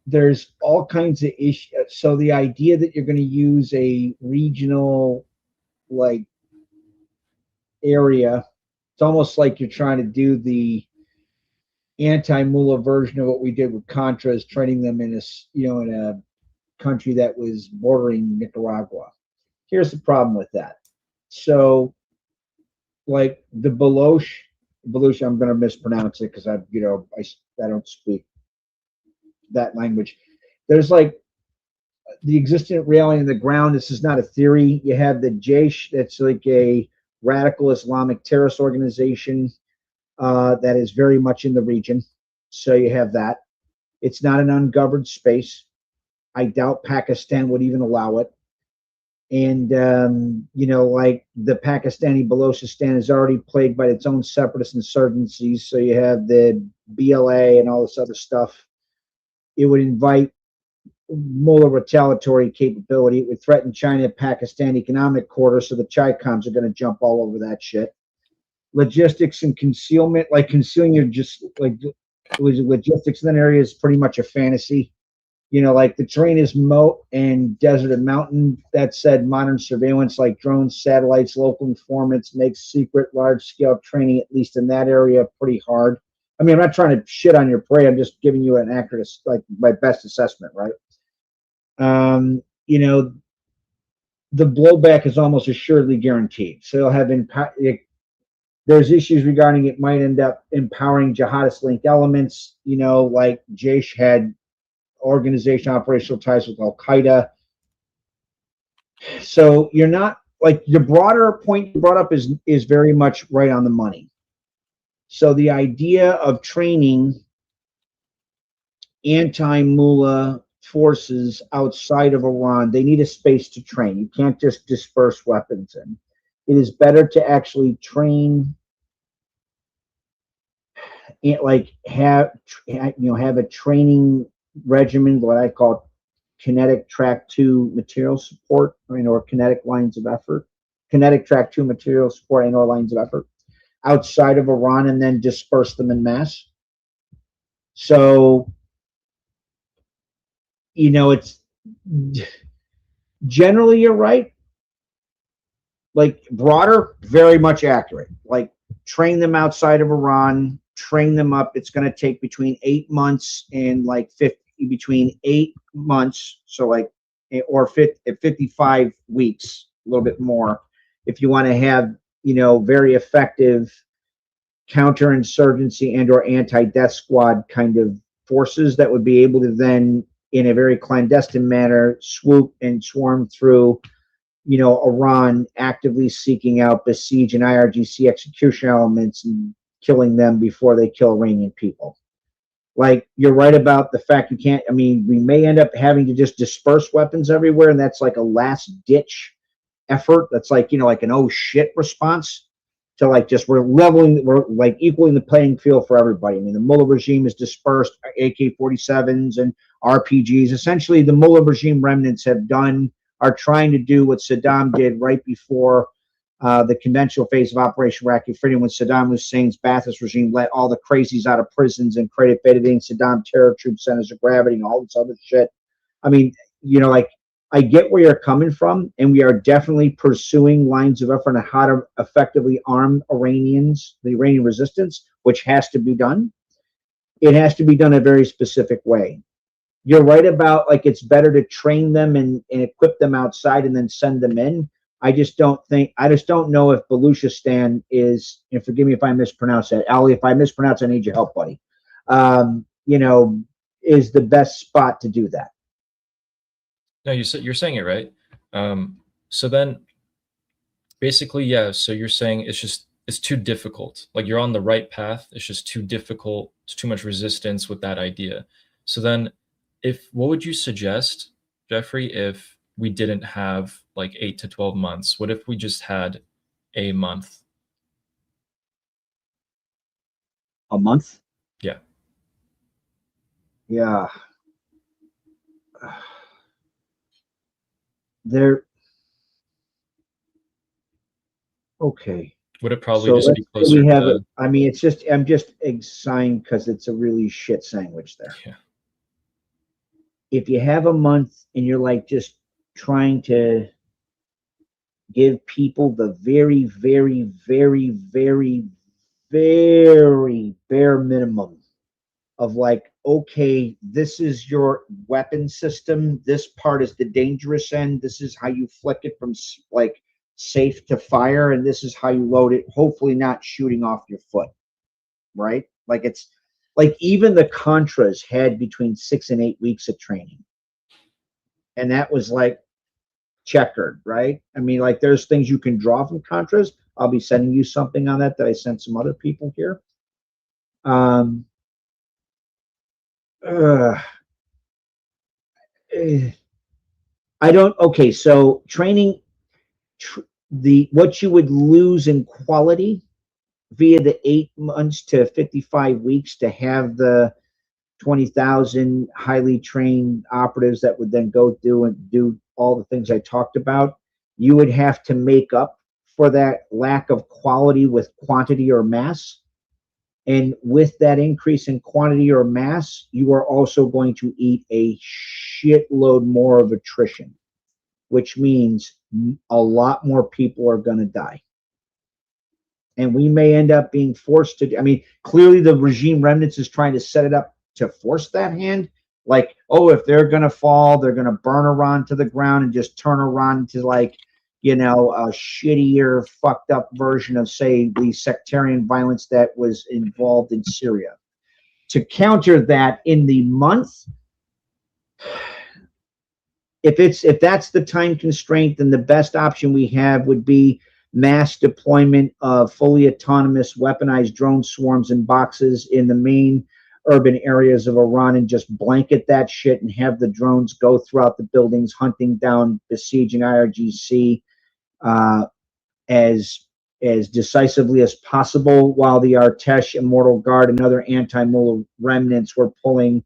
There's all kinds of issues. So the idea that you're going to use a regional like area, it's almost like you're trying to do the anti-mullah version of what we did with Contras, training them in a country that was bordering Nicaragua. Here's the problem with that. So, like the Baloch, I'm going to mispronounce it because I don't speak that language. There's like the existent reality on the ground. This is not a theory. You have the Jaish, that's like a radical Islamic terrorist organization that is very much in the region. So you have that. It's not an ungoverned space. I doubt Pakistan would even allow it. And, like the Pakistani Balochistan is already plagued by its own separatist insurgencies. So you have the BLA and all this other stuff. It would invite mullah retaliatory capability. It would threaten China Pakistan economic corridor. So the Chi-Coms are going to jump all over that shit. Logistics and concealment, like concealing your just like logistics in that area is pretty much a fantasy. Like the terrain is moat and desert and mountain. That said, modern surveillance like drones, satellites, local informants makes secret large-scale training, at least in that area, pretty hard. I mean, I'm not trying to shit on your prey. I'm just giving you an accurate, like my best assessment, right? The blowback is almost assuredly guaranteed. So you'll have there's issues regarding it might end up empowering jihadist-linked elements. Like Jaish had organization operational ties with Al Qaeda. So you're not like the broader point you brought up is very much right on the money. So the idea of training anti-mullah forces outside of Iran, they need a space to train. You can't just disperse weapons in. It is better to actually train, like have a training regimen, what I call kinetic track 2 material support, or kinetic lines of effort, kinetic track 2 material support and or lines of effort outside of Iran, and then disperse them in mass. So, it's generally you're right. Like broader, very much accurate. Like train them outside of Iran, train them up. It's going to take between 8 months and like between 8 months, so like, or 55 weeks, a little bit more, if you want to have very effective counterinsurgency and or anti-death squad kind of forces that would be able to then, in a very clandestine manner, swoop and swarm through Iran actively seeking out Basij and IRGC execution elements and killing them before they kill Iranian people. Like, you're right about the fact you can't, we may end up having to just disperse weapons everywhere, and that's like a last ditch effort. That's like, like an oh shit response to like just we're like equaling the playing field for everybody. The Mullah regime has dispersed AK-47s and RPGs. Essentially, the Mullah regime remnants are trying to do what Saddam did right before the conventional phase of Operation Iraqi Freedom, when Saddam Hussein's Ba'athist regime let all the crazies out of prisons and created Bedouin Saddam terror troop centers of gravity and all this other shit. Like, I get where you're coming from, and we are definitely pursuing lines of effort on how to effectively arm Iranians, the Iranian resistance, which has to be done. It has to be done a very specific way. You're right about, like, it's better to train them and equip them outside and then send them in. I just don't know if Baluchistan is, and forgive me if I mispronounce that. Ali, if I mispronounce, I need your help, buddy. Is the best spot to do that. No, you're saying it right. So then basically, yeah, so you're saying it's too difficult. Like, you're on the right path. It's just too difficult. It's too much resistance with that idea. So then what would you suggest, Jeffrey, if we didn't have like 8 to 12 months? What if we just had a month? A month? Yeah. Yeah. Okay. Would it probably just be let's closer say we have to? I'm just sighing because it's a really shit sandwich there. Yeah. If you have a month and you're like just trying to give people the very, very, very, very, very bare minimum of like, okay, this is your weapon system. This part is the dangerous end. This is how you flick it from like safe to fire, and this is how you load it. Hopefully, not shooting off your foot, right? Like, it's like even the Contras had between 6 and 8 weeks of training, and that was like checkered, right? Like, there's things you can draw from Contras. I'll be sending you something on that I sent some other people here. Okay, so training, what you would lose in quality via the 8 months to 55 weeks to have the 20,000 highly trained operatives that would then go through and do all the things I talked about, you would have to make up for that lack of quality with quantity or mass. And with that increase in quantity or mass, you are also going to eat a shitload more of attrition, which means a lot more people are going to die. And we may end up being forced to, clearly the regime remnants is trying to set it up to force that hand. Like, oh, if they're going to fall, they're going to burn Iran to the ground and just turn Iran into like, a shittier, fucked up version of, say, the sectarian violence that was involved in Syria. To counter that in the month, if that's the time constraint, then the best option we have would be mass deployment of fully autonomous weaponized drone swarms and boxes in the main urban areas of Iran, and just blanket that shit and have the drones go throughout the buildings, hunting down besieging IRGC as decisively as possible, while the Artesh, Immortal Guard, and other anti-Mullah remnants were pulling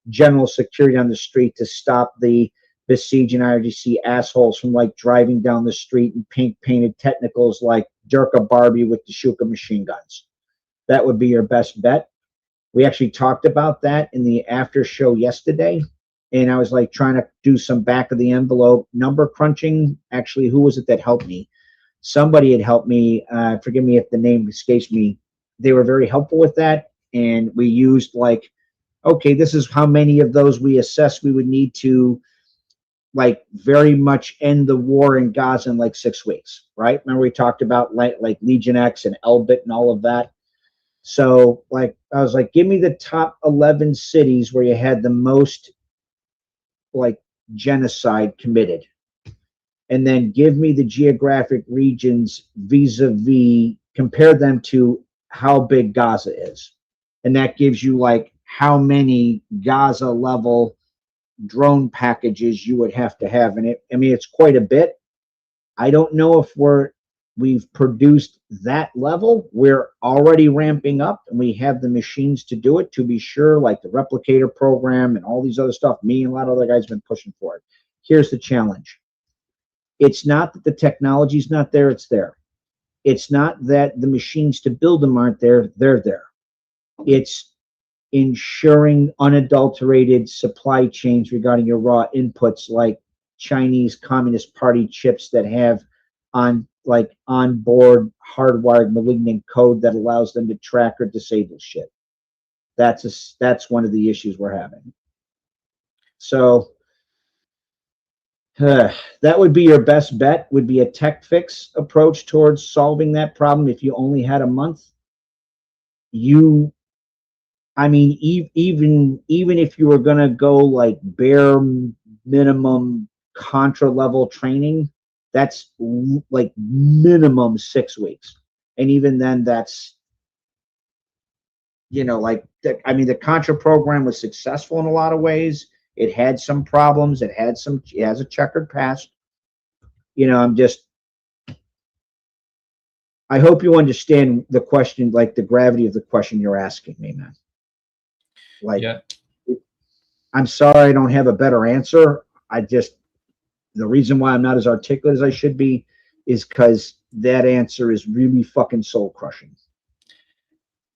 general security on the street to stop the besieging IRGC assholes from like driving down the street in pink-painted technicals like Durka Barbie with the Shuka machine guns. That would be your best bet. We actually talked about that in the after show yesterday, and I was like trying to do some back of the envelope number crunching. Actually, who was it that helped me? Somebody had helped me. Forgive me if the name escapes me. They were very helpful with that, and we used like, okay, this is how many of those we assess we would need to like very much end the war in Gaza in like 6 weeks, right? Remember we talked about like Legion X and Elbit and all of that. So like I was like, give me the top 11 cities where you had the most like genocide committed, and then give me the geographic regions vis-a-vis, compare them to how big Gaza is. And that gives you like how many Gaza level drone packages you would have to have. And I mean, it's quite a bit. I don't know if we've produced that level. We're already ramping up and we have the machines to do it, to be sure, like the replicator program and all these other stuff. Me and a lot of other guys have been pushing for it. Here's the challenge. It's not that the technology's not there, it's there. It's not that the machines to build them aren't there, they're there. It's ensuring unadulterated supply chains regarding your raw inputs, like Chinese Communist Party chips that have onboard hardwired malignant code that allows them to track or disable shit. That's one of the issues we're having. So that would be your best bet, would be a tech fix approach towards solving that problem. If you only had a month, I mean, even if you were going to go like bare minimum Contra level training, that's like minimum 6 weeks. And even then that's, you know, like, I mean, the Contra program was successful in a lot of ways. It had some problems. It has a checkered past. You know, I hope you understand the question, like the gravity of the question you're asking me, man. Like, yeah. I'm sorry I don't have a better answer. The reason why I'm not as articulate as I should be is because that answer is really fucking soul crushing.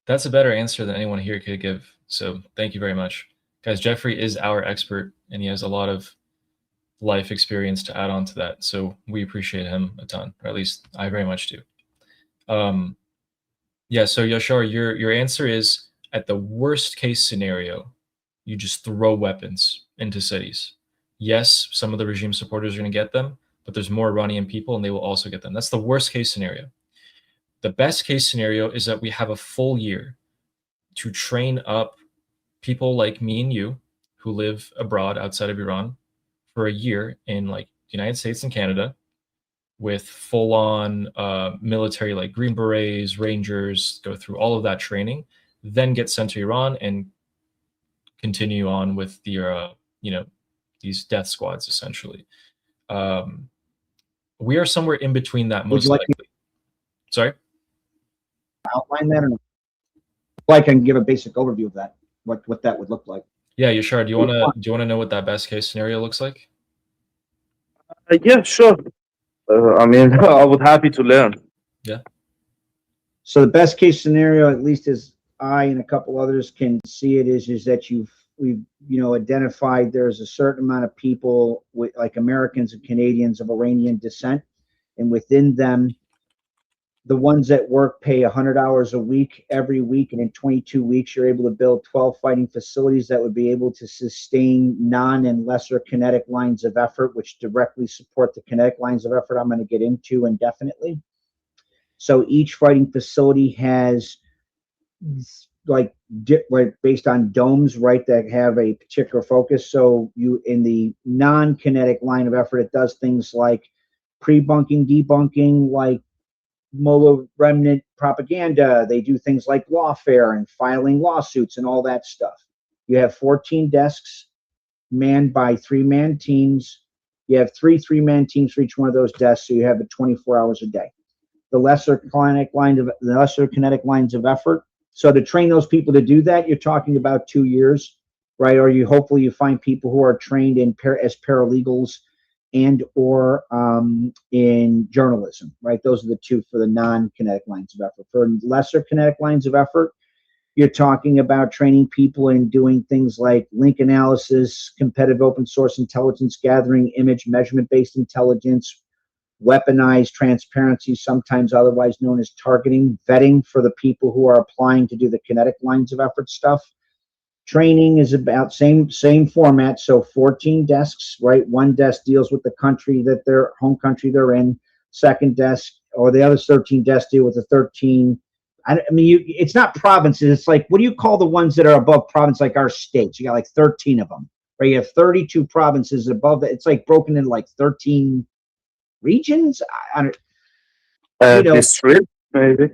That's a better answer than anyone here could give. So thank you very much. Guys, Jeffrey is our expert, and he has a lot of life experience to add on to that. So we appreciate him a ton, or at least I very much do. Yeah, so Yashar, your answer is, at the worst case scenario, you just throw weapons into cities. Yes, some of the regime supporters are going to get them, but there's more Iranian people, and they will also get them. That's the worst case scenario. The best case scenario is that we have a full year to train up people like me and you who live abroad outside of Iran for a year in like the United States and Canada with full-on military, like Green Berets, Rangers, go through all of that training, then get sent to Iran and continue on with the, these death squads, essentially. We are somewhere in between that, most likely. Sorry? Outline that, or I can give a basic overview of that, what that would look like. Yeah, Yashar, do you want to know what that best case scenario looks like? Yeah, sure. I mean, I would happy to learn. Yeah. So the best case scenario, at least as I and a couple others can see it, is that we've identified there's a certain amount of people with, like, Americans and Canadians of Iranian descent, and within them, the ones that work pay 100 hours a week every week, and in 22 weeks you're able to build 12 fighting facilities that would be able to sustain non and lesser kinetic lines of effort, which directly support the kinetic lines of effort I'm going to get into indefinitely. So each fighting facility has like based on domes, right, that have a particular focus. So you, in the non-kinetic line of effort, it does things like pre-bunking, debunking, like Mullah remnant propaganda. They do things like lawfare and filing lawsuits and all that stuff. You have 14 desks manned by 3-man teams. You have 3-man teams for each one of those desks, so you have it 24 hours a day. The lesser kinetic lines of effort. So to train those people to do that, you're talking about 2 years, right? Or hopefully you find people who are trained as paralegals and or in journalism, right? Those are the two for the non-kinetic lines of effort. For lesser kinetic lines of effort, you're talking about training people in doing things like link analysis, competitive open source intelligence gathering, image measurement-based intelligence, weaponized transparency, sometimes otherwise known as targeting, vetting for the people who are applying to do the kinetic lines of effort stuff. Training is about same format. So 14 desks, right? One desk deals with the country that their home country they're in. Second desk, or the other 13 desks deal with the 13. I mean, it's not provinces. It's like, what do you call the ones that are above province, like our states? You got like 13 of them, right? You have 32 provinces above that. It's like broken into like 13 regions. You know, District, maybe.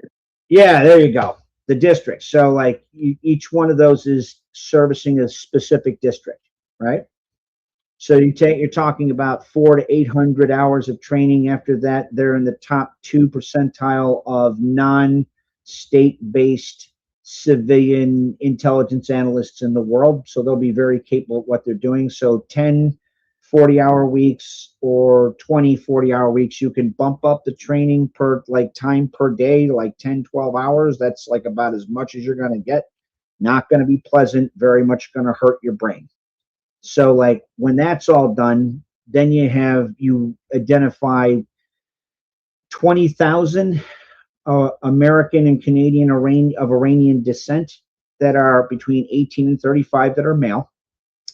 yeah, there you go. The district. So like each one of those is servicing a specific district, right? So you're talking about 400 to 800 hours of training. After that, they're in the top 2 percentile of non-state-based civilian intelligence analysts in the world. So they'll be very capable of what they're doing. So 10 40-hour weeks or 20 40-hour weeks, you can bump up the training per like time per day to like 10 12 hours. That's like about as much as you're going to get. Not going to be pleasant, very much going to hurt your brain. So like when that's all done, then you identify 20,000 American and Canadian of Iranian descent that are between 18 and 35 that are male,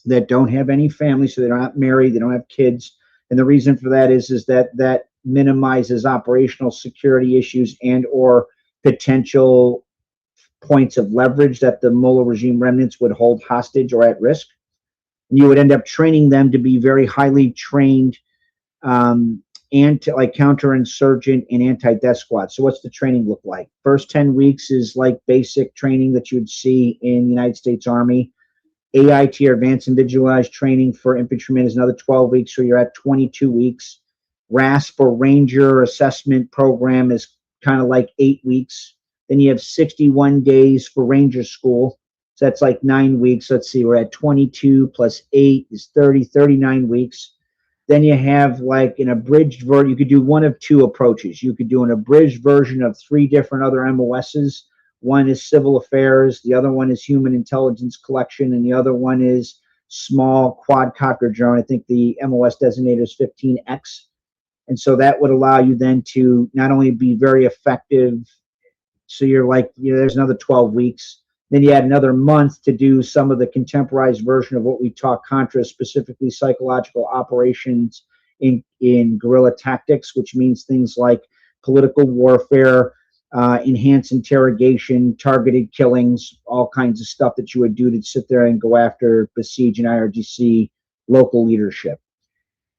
that don't have any family, so they're not married, they don't have kids. And the reason for that is that minimizes operational security issues and or potential points of leverage that the Mullah regime remnants would hold hostage or at risk. And you would end up training them to be very highly trained and like counterinsurgent and anti-death squad. So what's the training look like? First 10 weeks is like basic training that you would see in the United States Army. AIT, or Advanced Individualized Training for Infantrymen, is another 12 weeks, so you're at 22 weeks. RASP, or Ranger Assessment Program, is kind of like 8 weeks. Then you have 61 days for Ranger School, so that's like 9 weeks. Let's see, we're at 22 plus 8 is 39 weeks. Then you have like an abridged version. You could do one of two approaches. You could do an abridged version of 3 different other MOSs. One is civil affairs, the other one is human intelligence collection, and the other one is small quadcopter drone. I think the MOS designator is 15X. And so that would allow you then to not only be very effective, so you're like, there's another 12 weeks. Then you add another month to do some of the contemporized version of what we taught Contra, specifically psychological operations in guerrilla tactics, which means things like political warfare, enhanced interrogation, targeted killings, all kinds of stuff that you would do to sit there and go after Besiege and IRGC local leadership.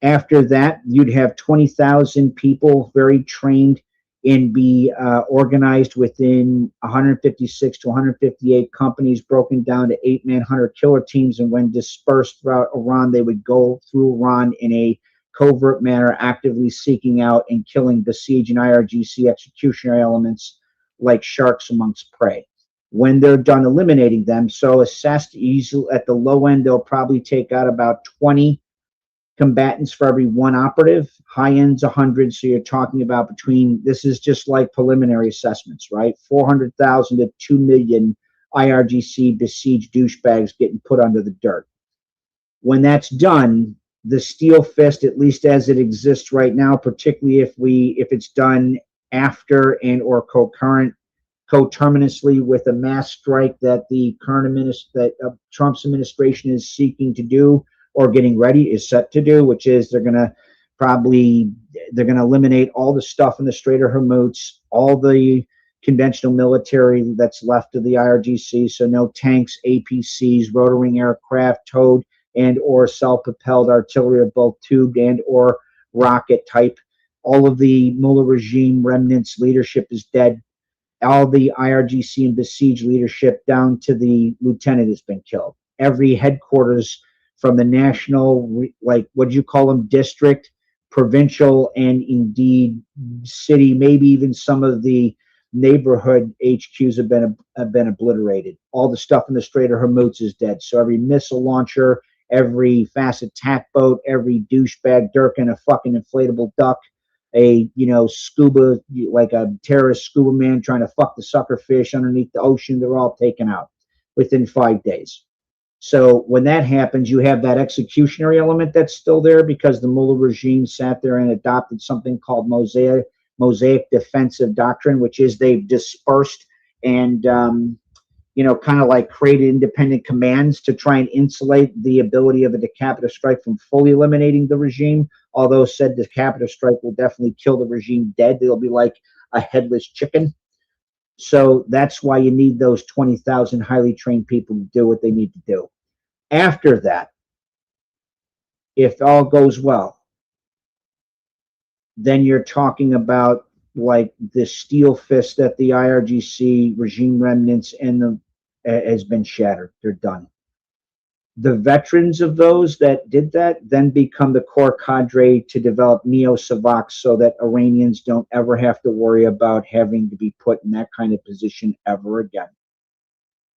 After that, you'd have 20,000 people very trained and be organized within 156 to 158 companies, broken down to 8-man hunter-killer teams. And when dispersed throughout Iran, they would go through Iran in a covert manner, actively seeking out and killing Besiege and IRGC executionary elements like sharks amongst prey. When they're done eliminating them, so assessed easily at the low end, they'll probably take out about 20 combatants for every 1 operative. High end's 100, so you're talking about between, this is just like preliminary assessments, right? 400,000 to 2 million IRGC Besiege douchebags getting put under the dirt. When that's done, the steel fist, at least as it exists right now, particularly if it's done after and or coterminously with a mass strike that the current Trump's administration is seeking to do or getting ready, is set to do, which is they're going to eliminate all the stuff in the Strait of Hormuz, all the conventional military that's left of the IRGC, so no tanks, APCs, rotary aircraft, towed and or self-propelled artillery of both tubed and or rocket type. All of the Mullah regime remnants leadership is dead. All the IRGC and Besiege leadership down to the lieutenant has been killed. Every headquarters from the national, like, what do you call them, district, provincial, and indeed city, maybe even some of the neighborhood HQs have been obliterated. All the stuff in the Strait of Hormuz is dead. So every missile launcher, every fast attack boat, every douchebag Durkin, a fucking inflatable duck, a scuba, like a terrorist scuba man trying to fuck the sucker fish underneath the ocean, they're all taken out within 5 days. So when that happens, you have that executionary element that's still there because the Mullah regime sat there and adopted something called Mosaic defensive doctrine, which is they've dispersed and kind of like created independent commands to try and insulate the ability of a decapitative strike from fully eliminating the regime. Although said decapitative strike will definitely kill the regime dead. They'll be like a headless chicken. So that's why you need those 20,000 highly trained people to do what they need to do. After that, if all goes well, then you're talking about like the steel fist that the IRGC regime remnants and the has been shattered. They're done. The veterans of those that did that then become the core cadre to develop neo-Savaks so that Iranians don't ever have to worry about having to be put in that kind of position ever again.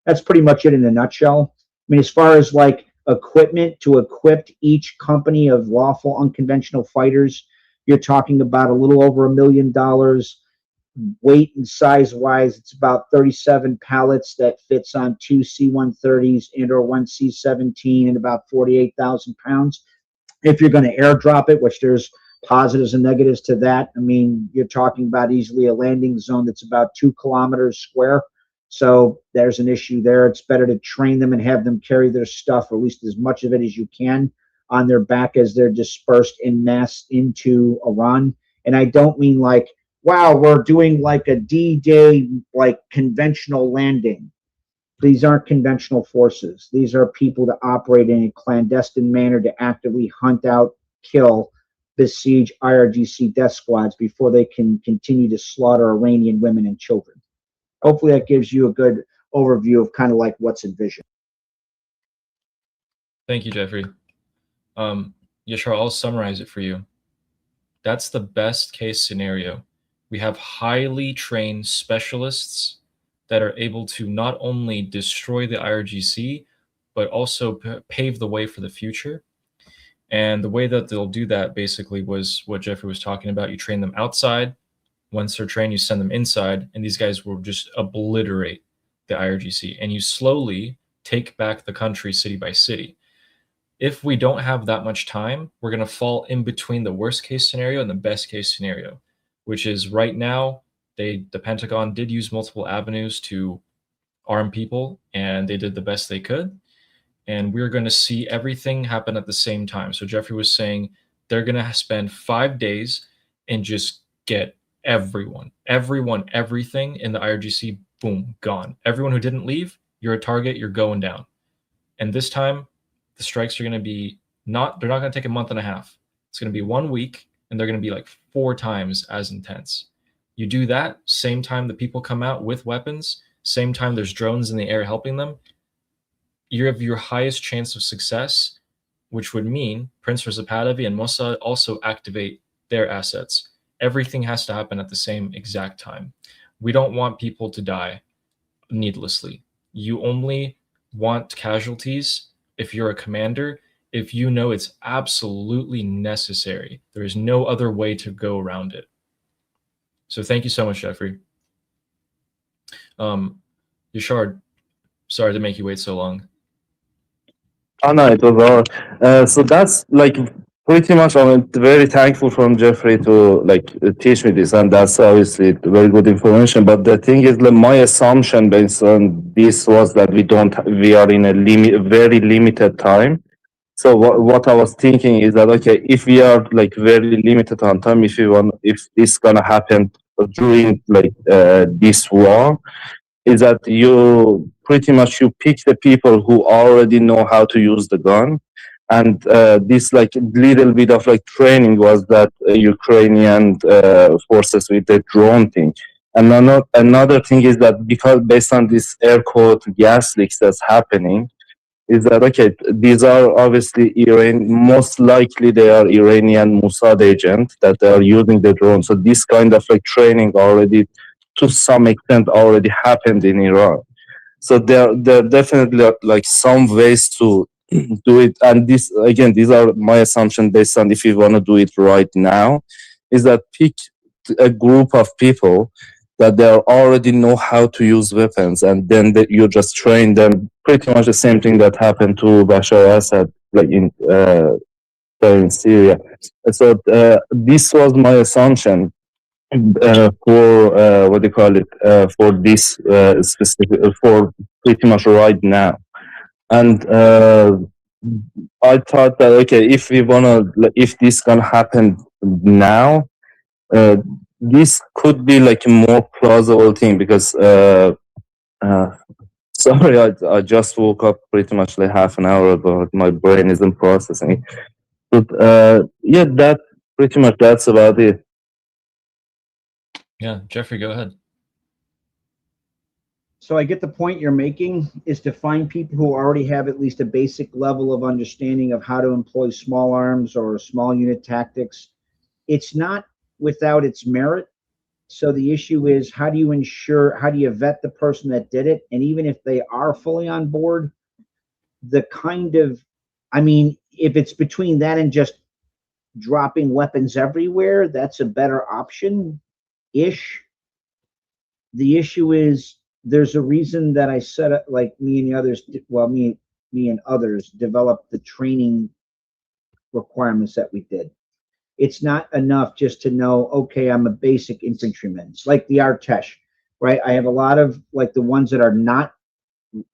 That's pretty much it in a nutshell. I mean, as far as like equipment to equip each company of lawful unconventional fighters, you're talking about a little over $1 million. Weight and size wise, it's about 37 pallets that fits on 2 C-130s and or 1 C-17 and about 48,000 pounds. If you're going to airdrop it, which there's positives and negatives to that, I mean, you're talking about easily a landing zone that's about 2 kilometers square. So there's an issue there. It's better to train them and have them carry their stuff, or at least as much of it as you can, on their back as they're dispersed en masse into Iran. And I don't mean like, wow, we're doing like a D-Day, like conventional landing. These aren't conventional forces. These are people that operate in a clandestine manner to actively hunt out, kill, besiege IRGC death squads before they can continue to slaughter Iranian women and children. Hopefully that gives you a good overview of kind of like what's envisioned. Thank you, Jeffrey. Yashar, I'll summarize it for you. That's the best case scenario. We have highly trained specialists that are able to not only destroy the IRGC, but also pave the way for the future. And the way that they'll do that basically was what Jeffrey was talking about. You train them outside. Once they're trained, you send them inside, and these guys will just obliterate the IRGC. And you slowly take back the country city by city. If we don't have that much time, we're going to fall in between the worst case scenario and the best case scenario, which is right now, the Pentagon did use multiple avenues to arm people, and they did the best they could. And we're going to see everything happen at the same time. So Jeffrey was saying they're going to spend 5 days and just get everything in the IRGC, boom, gone. Everyone who didn't leave, you're a target, you're going down. And this time, the strikes are going to be they're not going to take a month and a half. It's going to be 1 week, and they're going to be like 4 times as intense. You do that, same time the people come out with weapons, same time there's drones in the air helping them, you have your highest chance of success, which would mean Prince Reza Pahlavi and Mossad also activate their assets. Everything has to happen at the same exact time. We don't want people to die needlessly. You only want casualties if you're a commander, if you know it's absolutely necessary. There is no other way to go around it. So thank you so much, Jeffrey. Yashar, sorry to make you wait so long. Oh no, it was all. So that's like pretty much. I'm very thankful from Jeffrey to like teach me this, and that's obviously very good information. But the thing is, like, my assumption based on this was that we are in a very limited time. So what I was thinking is that, okay, if we are like very limited on time, if this gonna happen during like this war, is that you pretty much you pick the people who already know how to use the gun, and this like little bit of like training was that Ukrainian forces with the drone thing. And another thing is that because based on this air quote gas leaks that's happening, is that, okay, these are obviously most likely they are Iranian Mossad agents that they are using the drone. So this kind of like training already, to some extent, already happened in Iran. So there definitely like some ways to do it. And this, again, these are my assumptions based on if you want to do it right now, is that pick a group of people that they already know how to use weapons, and then you just train them. Pretty much the same thing that happened to Bashar Assad, like in Syria. So this was my assumption for what do you call it, for this specific, for pretty much right now. And I thought that, okay, if this gonna happen now, this could be like a more plausible thing, because sorry, I just woke up pretty much like half an hour ago. My brain isn't processing it. But yeah, that's about it. Yeah, Jeffrey, go ahead. So I get the point you're making is to find people who already have at least a basic level of understanding of how to employ small arms or small unit tactics. It's not without its merit. So the issue is, how do you vet the person that did it? And even if they are fully on board, if it's between that and just dropping weapons everywhere, that's a better option-ish. The issue is, there's a reason that I set up, like me and the others, well, me and others developed the training requirements that we did. It's not enough just to know, okay, I'm a basic infantryman. It's like the Artesh, right? I have a lot of, like, the ones that are not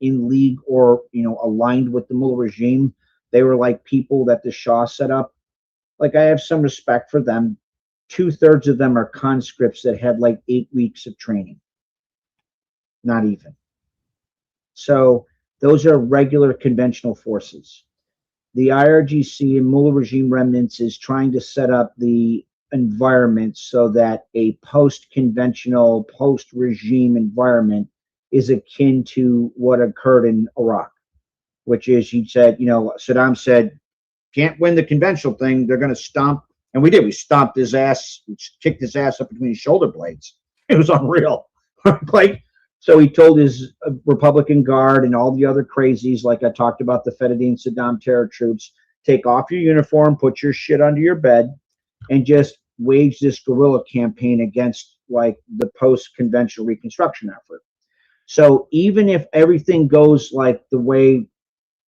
in league or, aligned with the Mullah regime. They were like people that the Shah set up. Like, I have some respect for them. 2/3 of them are conscripts that had like 8 weeks of training. Not even. So those are regular conventional forces. The IRGC and Mullah regime remnants is trying to set up the environment so that a post-conventional, post-regime environment is akin to what occurred in Iraq, which is, he said, Saddam said, can't win the conventional thing, they're going to stomp. And we did. We stomped his ass, kicked his ass up between his shoulder blades. It was unreal. So he told his Republican Guard and all the other crazies, like I talked about, the Fedayeen Saddam terror troops, take off your uniform, put your shit under your bed, and just wage this guerrilla campaign against, like, the post-conventional reconstruction effort. So even if everything goes like the way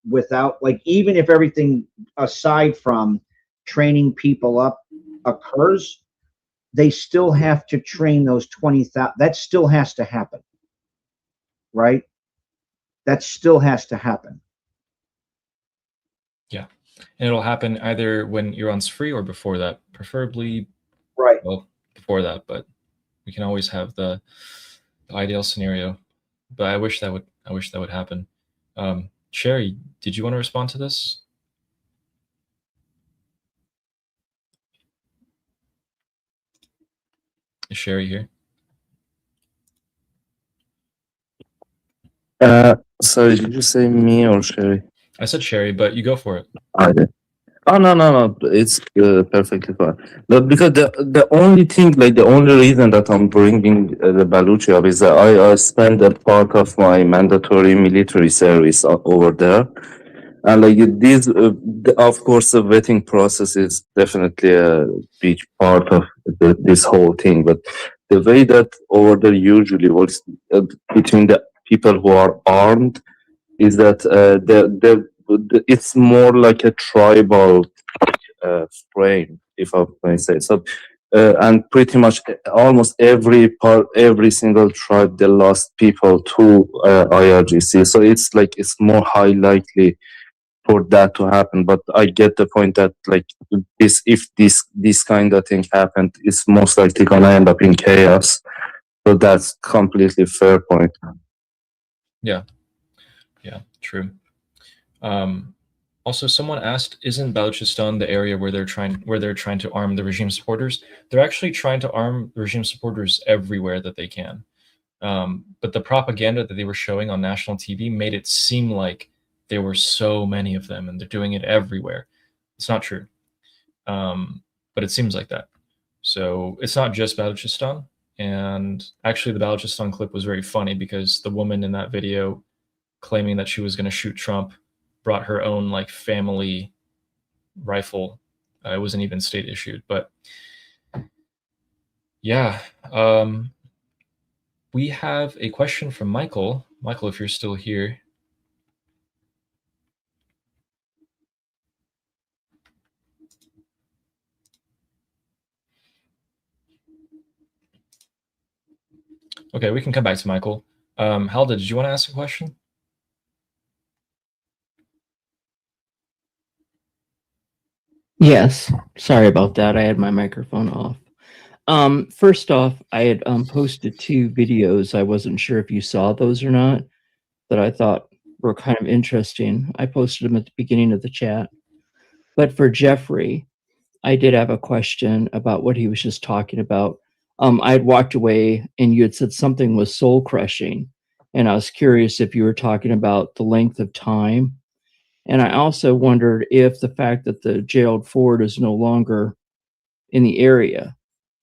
without, like, even if everything aside from training people up occurs, they still have to train those 20,000. That still has to happen. Right? That still has to happen. Yeah. And it'll happen either when Iran's free or before that, preferably Right. Well, before that, but we can always have the ideal scenario. But I wish that would happen. Sherry, did you want to respond to this? Is Sherry here? Sorry, did you say me or Sherry? I said Sherry, but you go for it. I did. Oh, no, it's perfectly fine. But because the only thing, like the only reason that I'm bringing the Baluchi up is that I spent a part of my mandatory military service over there. And like this, of course, the vetting process is definitely a big part of this whole thing. But the way that over there usually works between the people who are armed is that it's more like a tribal frame, if I may say so. And pretty much almost every single tribe, they lost people to IRGC. So it's more high likely for that to happen. But I get the point that if this kind of thing happened, it's most likely gonna end up in chaos. So that's completely fair point. Yeah, true. Also, someone asked, "Isn't Balochistan the area where they're trying to arm the regime supporters?" They're actually trying to arm the regime supporters everywhere that they can. But the propaganda that they were showing on national TV made it seem like there were so many of them and they're doing it everywhere. It's not true, but it seems like that. So it's not just Balochistan. And actually, the Balochistan clip was very funny because the woman in that video claiming that she was going to shoot Trump brought her own family rifle. It wasn't even state issued, but yeah. We have a question from Michael. Michael, if you're still here. Okay, we can come back to Michael. Halda, did you want to ask a question? Yes, sorry about that. I had my microphone off. First off, I had posted 2 videos. I wasn't sure if you saw those or not, that I thought were kind of interesting. I posted them at the beginning of the chat. But for Jeffrey, I did have a question about what he was just talking about I had walked away and you had said something was soul crushing. And I was curious if you were talking about the length of time. And I also wondered if the fact that the Gerald Ford is no longer in the area,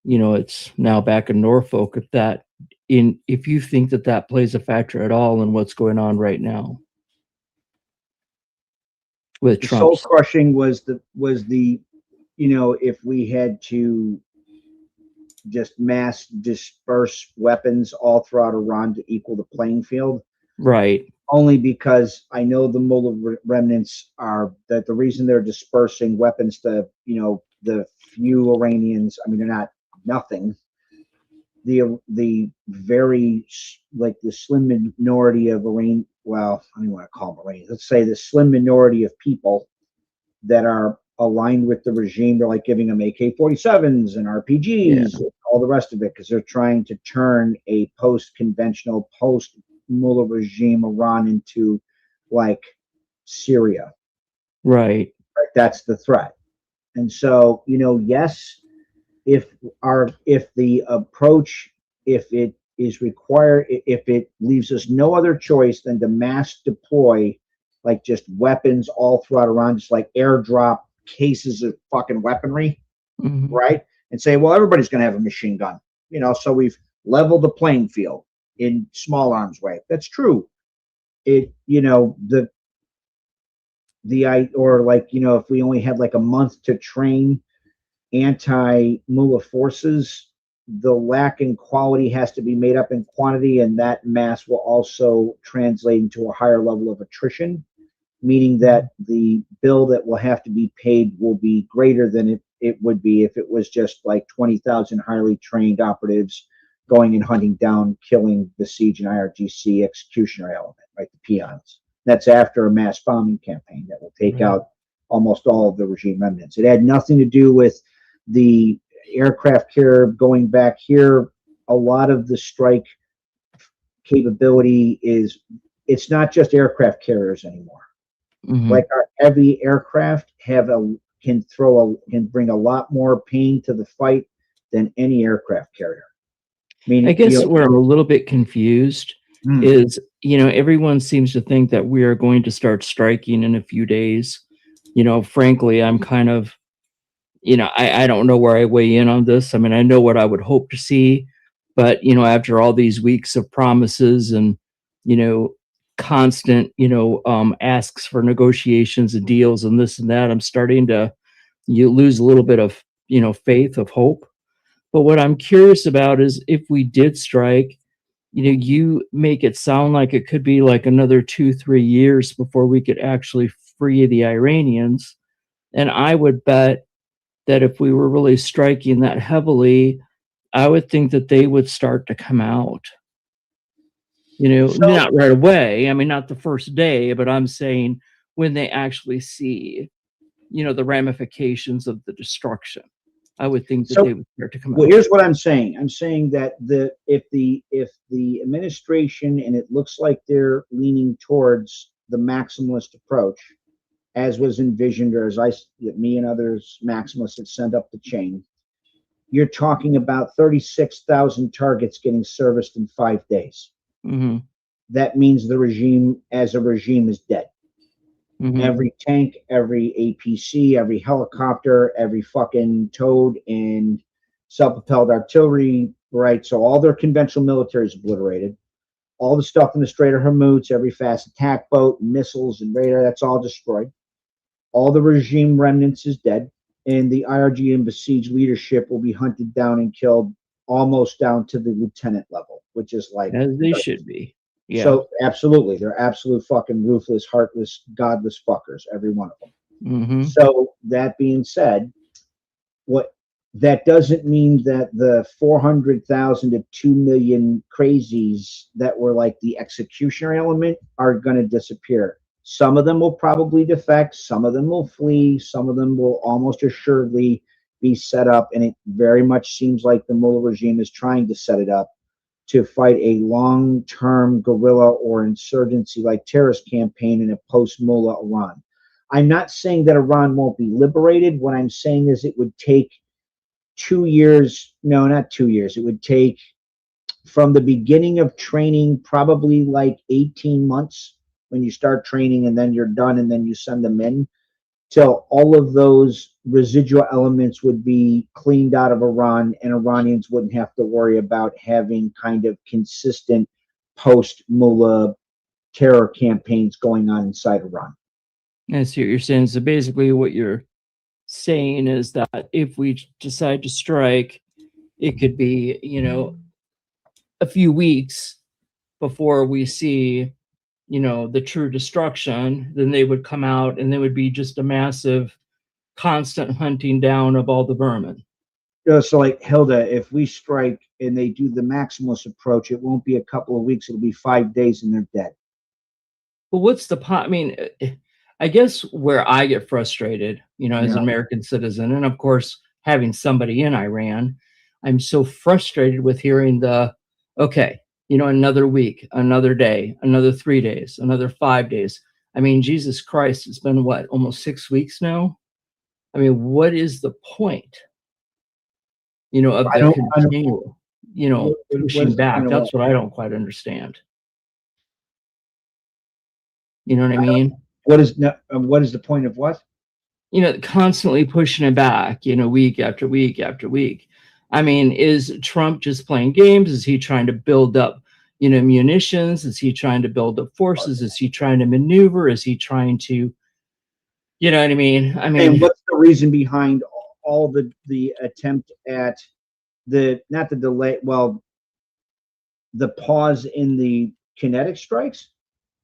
you know, it's now back in Norfolk, if you think that that plays a factor at all in what's going on right now with The soul Trump. crushing was the you know, if we had to just mass disperse weapons all throughout Iran to equal the playing field. Right. Only because I know the Mullah remnants are that the reason they're dispersing weapons to, you know, the few Iranians, I mean, they're not nothing. The very, like, the slim minority of Iran, well, I don't want to call them Iranians. Let's say the slim minority of people that are aligned with the regime. They're like giving them AK-47s and RPGs, and all the rest of it, because they're trying to turn a post-conventional, post-Mullah regime Iran into like Syria. Right. Right? That's the threat. And so, you know, yes, if the approach, if it is required, if it leaves us no other choice than to mass deploy, like, just weapons all throughout Iran, just like airdrop cases of fucking weaponry, right? And say, well, everybody's going to have a machine gun, you know, so we've leveled the playing field in small arms way. That's true. It, you know, or like, you know, if we only had like a month to train anti-Mullah forces, the lack in quality has to be made up in quantity, and that mass will also translate into a higher level of attrition, meaning that the bill that will have to be paid will be greater than it would be if it was just like 20,000 highly trained operatives going and hunting down, killing the siege and IRGC executionary element, right? The peons. That's after a mass bombing campaign that will take out almost all of the regime remnants. It had nothing to do with the aircraft carrier going back here. A lot of the strike capability it's not just aircraft carriers anymore. Like, our heavy aircraft can bring a lot more pain to the fight than any aircraft carrier. I guess where I'm a little bit confused is, you know, everyone seems to think that we are going to start striking in a few days. You know, frankly, I'm kind of, you know, I don't know where I weigh in on this. I mean, I know what I would hope to see, but, you know, after all these weeks of promises and, you know, constant, you know, asks for negotiations and deals and this and that, I'm starting to lose a little bit of, you know, faith of hope. But what I'm curious about is if we did strike, you know, you make it sound like it could be like another 2-3 years before we could actually free the Iranians. And I would bet that if we were really striking that heavily, I would think that they would start to come out. You know, not right away. I mean, not the first day, but I'm saying when they actually see, you know, the ramifications of the destruction, I would think that they would start to come out. Well, here's what I'm saying. I'm saying that if the administration, and it looks like they're leaning towards the maximalist approach, as was envisioned, or as me and others maximalists had sent up the chain, you're talking about 36,000 targets getting serviced in 5 days. That means the regime as a regime is dead. Every tank, every APC, every helicopter, every fucking towed and self-propelled artillery, right? So all their conventional military is obliterated. All the stuff in the Strait of Hormuz, every fast attack boat, missiles and radar, that's all destroyed. All the regime remnants is dead. And the IRG and besieged leadership will be hunted down and killed almost down to the lieutenant level, which is like, as they should be. Yeah. So absolutely, they're absolute fucking ruthless, heartless, godless fuckers, every one of them. So that being said, that doesn't mean that the 400,000 to 2 million crazies that were like the executioner element are going to disappear. Some of them will probably defect, some of them will flee, some of them will almost assuredly be set up, and it very much seems like the Mullah regime is trying to set it up to fight a long-term guerrilla or insurgency-like terrorist campaign in a post-Mullah Iran. I'm not saying that Iran won't be liberated. What I'm saying is it would take 2 years. No, not 2 years. It would take from the beginning of training, probably like 18 months when you start training, and then you're done, and then you send them in, till all of those residual elements would be cleaned out of Iran, and Iranians wouldn't have to worry about having kind of consistent post-Mullah terror campaigns going on inside Iran. I see what you're saying. So basically what you're saying is that if we decide to strike, it could be, you know, a few weeks before we see, you know, the true destruction. Then they would come out and there would be just a massive constant hunting down of all the vermin. So like Hilda, if we strike and they do the Maximus approach, it won't be a couple of weeks, it'll be 5 days and they're dead. But what's the point? I mean, I guess where I get frustrated, you know, as an Yeah. American citizen, and of course having somebody in Iran, I'm so frustrated with hearing okay, you know, another week, another day, another 3 days, another 5 days. I mean, Jesus Christ, it's been what, almost 6 weeks now? I mean, what is the point, you know, of I the don't- continual, you know, What is pushing the back? point of That's what I don't quite understand. You know what I mean? What is the point of what? You know, constantly pushing it back, you know, week after week after week. I mean, is Trump just playing games? Is he trying to build up, you know, munitions? Is he trying to build up forces? Is he trying to maneuver? Is he trying to, you know what I mean? I And mean, what's the reason behind all the attempt at not the delay, well, the pause in the kinetic strikes?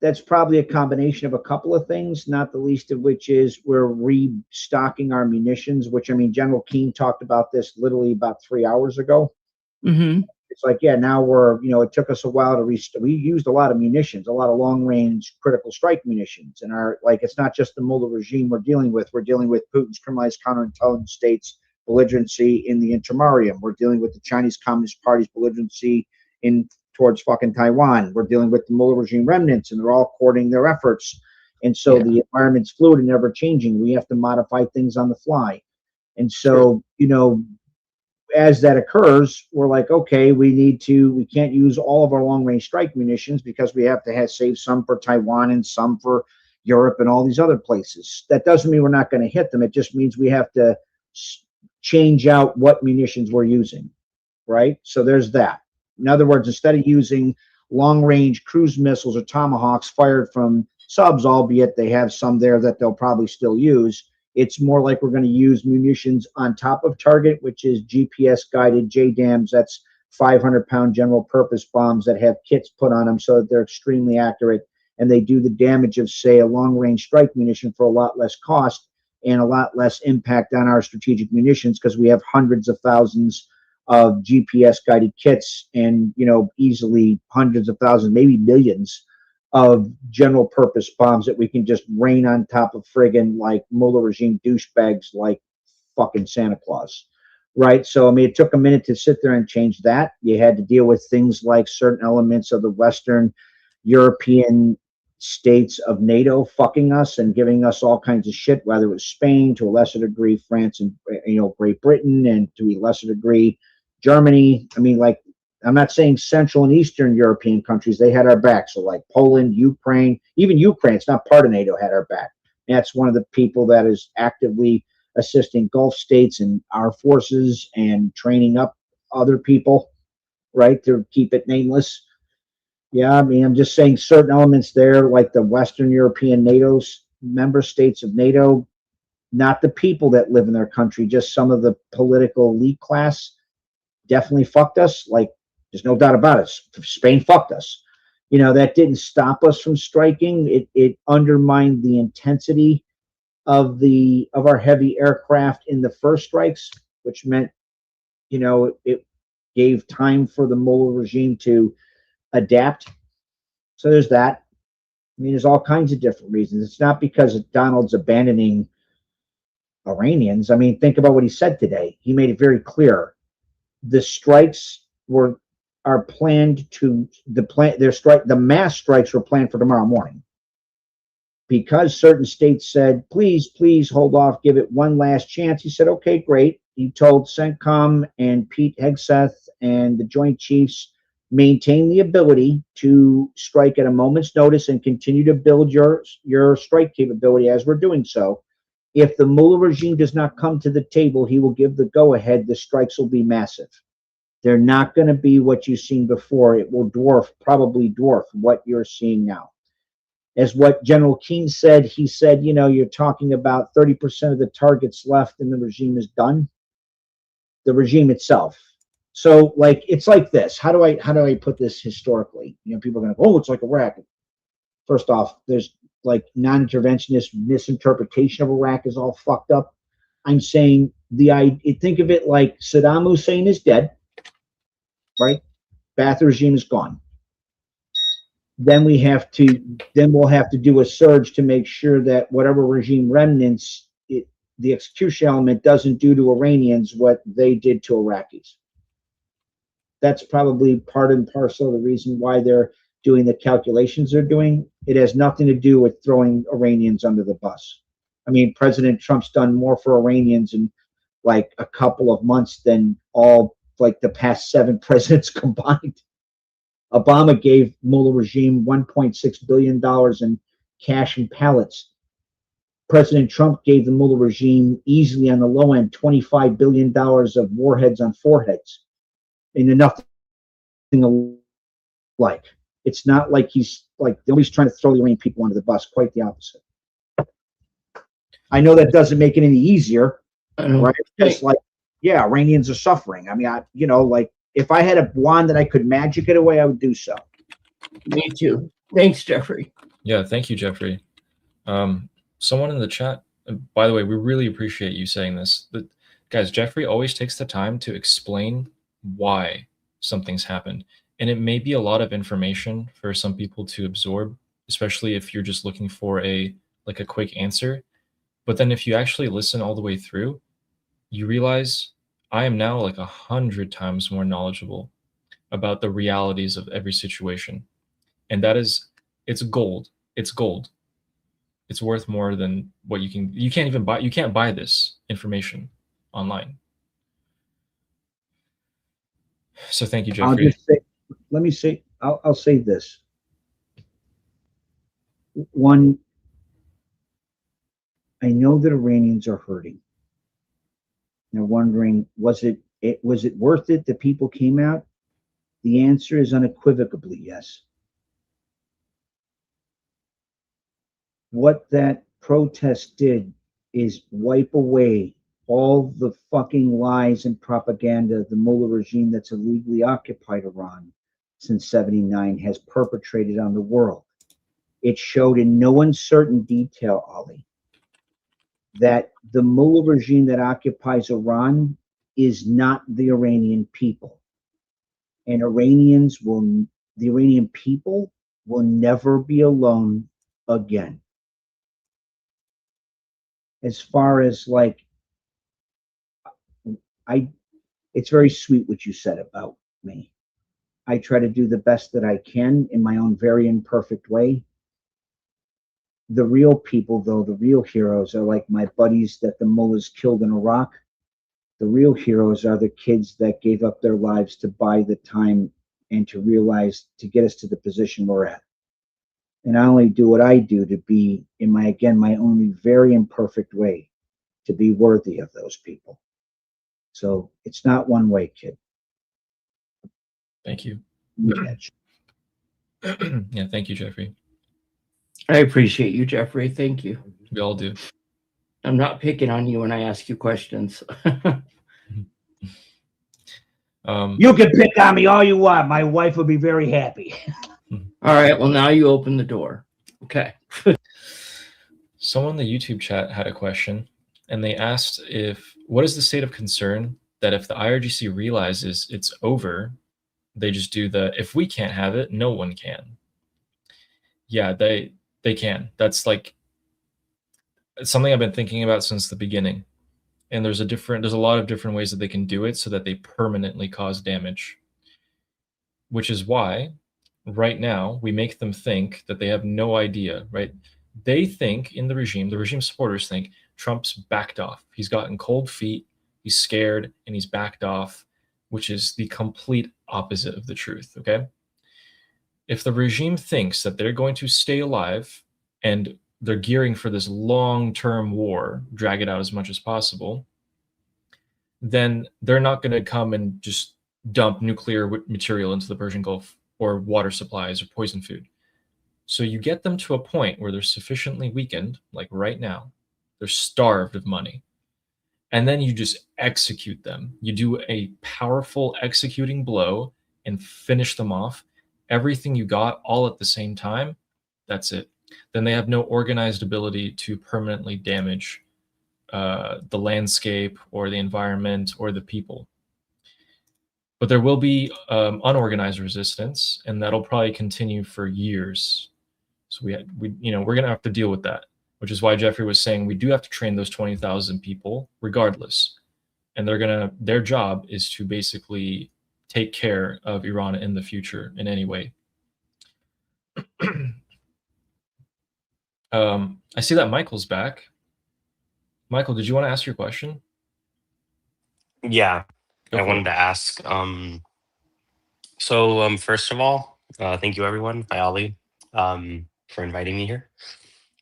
That's probably a combination of a couple of things, not the least of which is we're restocking our munitions, which, I mean, General Keane talked about this literally about 3 hours ago. mhm. It's like, yeah, now we're, you know, it took us a while to we used a lot of munitions, a lot of long range critical strike munitions. And like, it's not just the Mullah regime we're dealing with Putin's criminalized counterintelligence states belligerency in the intermarium. We're dealing with the Chinese Communist Party's belligerency towards fucking Taiwan. We're dealing with the Mullah regime remnants, and they're all coordinating their efforts. And so Yeah. the environment's fluid and ever changing. We have to modify things on the fly. And so, you know, as that occurs, we're like, okay, we can't use all of our long range strike munitions because we have to save some for Taiwan and some for Europe and all these other places. That doesn't mean we're not going to hit them. It just means we have to change out what munitions we're using, right? So there's that. In other words, instead of using long range cruise missiles or Tomahawks fired from subs, albeit they have some there that they'll probably still use, it's more like we're going to use munitions on top of target, which is GPS guided JDAMs. That's 500-pound general purpose bombs that have kits put on them so that they're extremely accurate, and they do the damage of, say, a long range strike munition for a lot less cost and a lot less impact on our strategic munitions, because we have hundreds of thousands of GPS guided kits and, you know, easily hundreds of thousands, maybe millions of general purpose bombs that we can just rain on top of friggin' like Mullah regime douchebags like fucking Santa Claus, right? So, I mean, it took a minute to sit there and change that. You had to deal with things like certain elements of the Western European states of NATO fucking us and giving us all kinds of shit, whether it was Spain, to a lesser degree France and, you know, Great Britain, and to a lesser degree Germany. I mean, like, I'm not saying Central and Eastern European countries, they had our back. So like Poland, Ukraine, even Ukraine, it's not part of NATO, had our back. And that's one of the people that is actively assisting Gulf states and our forces and training up other people, right, to keep it nameless. Yeah, I mean, I'm just saying certain elements there, like the Western European NATO's member states of NATO, not the people that live in their country, just some of the political elite class definitely fucked us. Like, there's no doubt about it. Spain fucked us. You know, that didn't stop us from striking. It undermined the intensity of our heavy aircraft in the first strikes, which meant, you know, it gave time for the Mullah regime to adapt. So there's that. I mean, there's all kinds of different reasons. It's not because Donald's abandoning Iranians. I mean, think about what he said today. He made it very clear. The strikes are planned to the mass strikes were planned for tomorrow morning, because certain states said, please hold off, give it one last chance. He said, okay, great. he told CENTCOM and Pete Hegseth and the Joint Chiefs, maintain the ability to strike at a moment's notice and continue to build your strike capability as we're doing so. If the Mullah regime does not come to the table, he will give the go-ahead. The strikes will be massive. They're not going to be what you've seen before. It will probably dwarf what you're seeing now. As what General Keane said, he said, you know, you're talking about 30% of the targets left and the regime is done. The regime itself. So, like, it's like this. How do I put this historically? You know, people are going to go, oh, it's like Iraq. First off, there's like non-interventionist misinterpretation of Iraq is all fucked up. I'm saying think of it like Saddam Hussein is dead, right? Ba'ath regime is gone. Then we'll have to do a surge to make sure that whatever regime remnants, the execution element doesn't do to Iranians what they did to Iraqis. That's probably part and parcel of the reason why they're doing the calculations they're doing. It has nothing to do with throwing Iranians under the bus. I mean, President Trump's done more for Iranians in like a couple of months than all like the past 7 presidents combined. Obama gave Mullah regime $1.6 billion in cash and pallets. President Trump gave the Mullah regime easily on the low end $25 billion of warheads on foreheads. And nothing like. It's not like he's like nobody's trying to throw the Iranian people under the bus. Quite the opposite. I know that doesn't make it any easier, right? It's like, yeah, Iranians are suffering. I mean, like if I had a wand that I could magic it away, I would do so. Me too. Thanks, Jeffrey. Yeah, thank you, Jeffrey. Someone in the chat, by the way, we really appreciate you saying this. But guys, Jeffrey always takes the time to explain why something's happened. And it may be a lot of information for some people to absorb, especially if you're just looking for a quick answer. But then if you actually listen all the way through, you realize I am now like 100 times more knowledgeable about the realities of every situation. And it's gold. It's gold. It's worth more than what you can't buy this information online. So thank you, Jeffrey. I'll say this. One, I know that Iranians are hurting. They're wondering, was it worth it that people came out? The answer is unequivocally yes. What that protest did is wipe away all the fucking lies and propaganda the Mullah regime that's illegally occupied Iran since '79 has perpetrated on the world. It showed in no uncertain detail, Ali, that the Mullah regime that occupies Iran is not the Iranian people. And the Iranian people will never be alone again. As far as it's very sweet what you said about me. I try to do the best that I can in my own very imperfect way. The real people, though, the real heroes are like my buddies that the mullahs killed in Iraq. The real heroes are the kids that gave up their lives to buy the time and to get us to the position we're at. And I only do what I do to be, in my only very imperfect way, to be worthy of those people. So it's not one way, kid. Thank you. Yeah, thank you, Jeffrey. I appreciate you, Jeffrey. Thank you. We all do. I'm not picking on you when I ask you questions. You can pick on me all you want. My wife will be very happy. All right. Well, now you open the door. Okay. Someone in the YouTube chat had a question, and they asked what is the state of concern that if the IRGC realizes it's over, they just do if we can't have it, no one can. Yeah, they can. That's like something I've been thinking about since the beginning. And there's a lot of different ways that they can do it so that they permanently cause damage. Which is why right now we make them think that they have no idea, right? They think in the regime supporters think Trump's backed off. He's gotten cold feet. He's scared and he's backed off, which is the complete opposite of the truth, okay? If the regime thinks that they're going to stay alive and they're gearing for this long-term war, drag it out as much as possible, then they're not going to come and just dump nuclear material into the Persian Gulf or water supplies or poison food. So you get them to a point where they're sufficiently weakened, like right now, they're starved of money. And then you just execute them. You do a powerful executing blow and finish them off. Everything you got all at the same time, that's it. Then they have no organized ability to permanently damage the landscape or the environment or the people. But there will be unorganized resistance, and that'll probably continue for years. So we're going to have to deal with that, which is why Jeffrey was saying we do have to train those 20,000 people regardless. And their job is to basically take care of Iran in the future in any way. I see that Michael's back. Michael, did you want to ask your question? Yeah, Go I for wanted it. to ask. First of all, thank you everyone, by Ali, for inviting me here.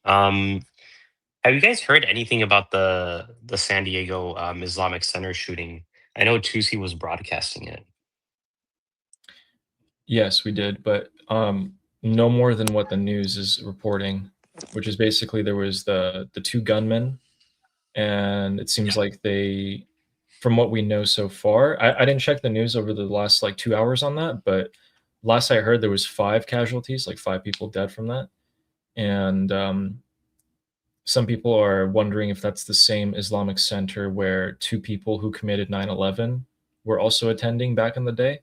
Have you guys heard anything about the San Diego Islamic Center shooting? I know Tusi was broadcasting it. Yes, we did, but no more than what the news is reporting, which is basically there was the two gunmen, and it seems like they, from what we know so far, I didn't check the news over the last like 2 hours on that, but last I heard there was 5 casualties, like 5 people dead from that. And some people are wondering if that's the same Islamic Center where 2 people who committed 9/11 were also attending back in the day.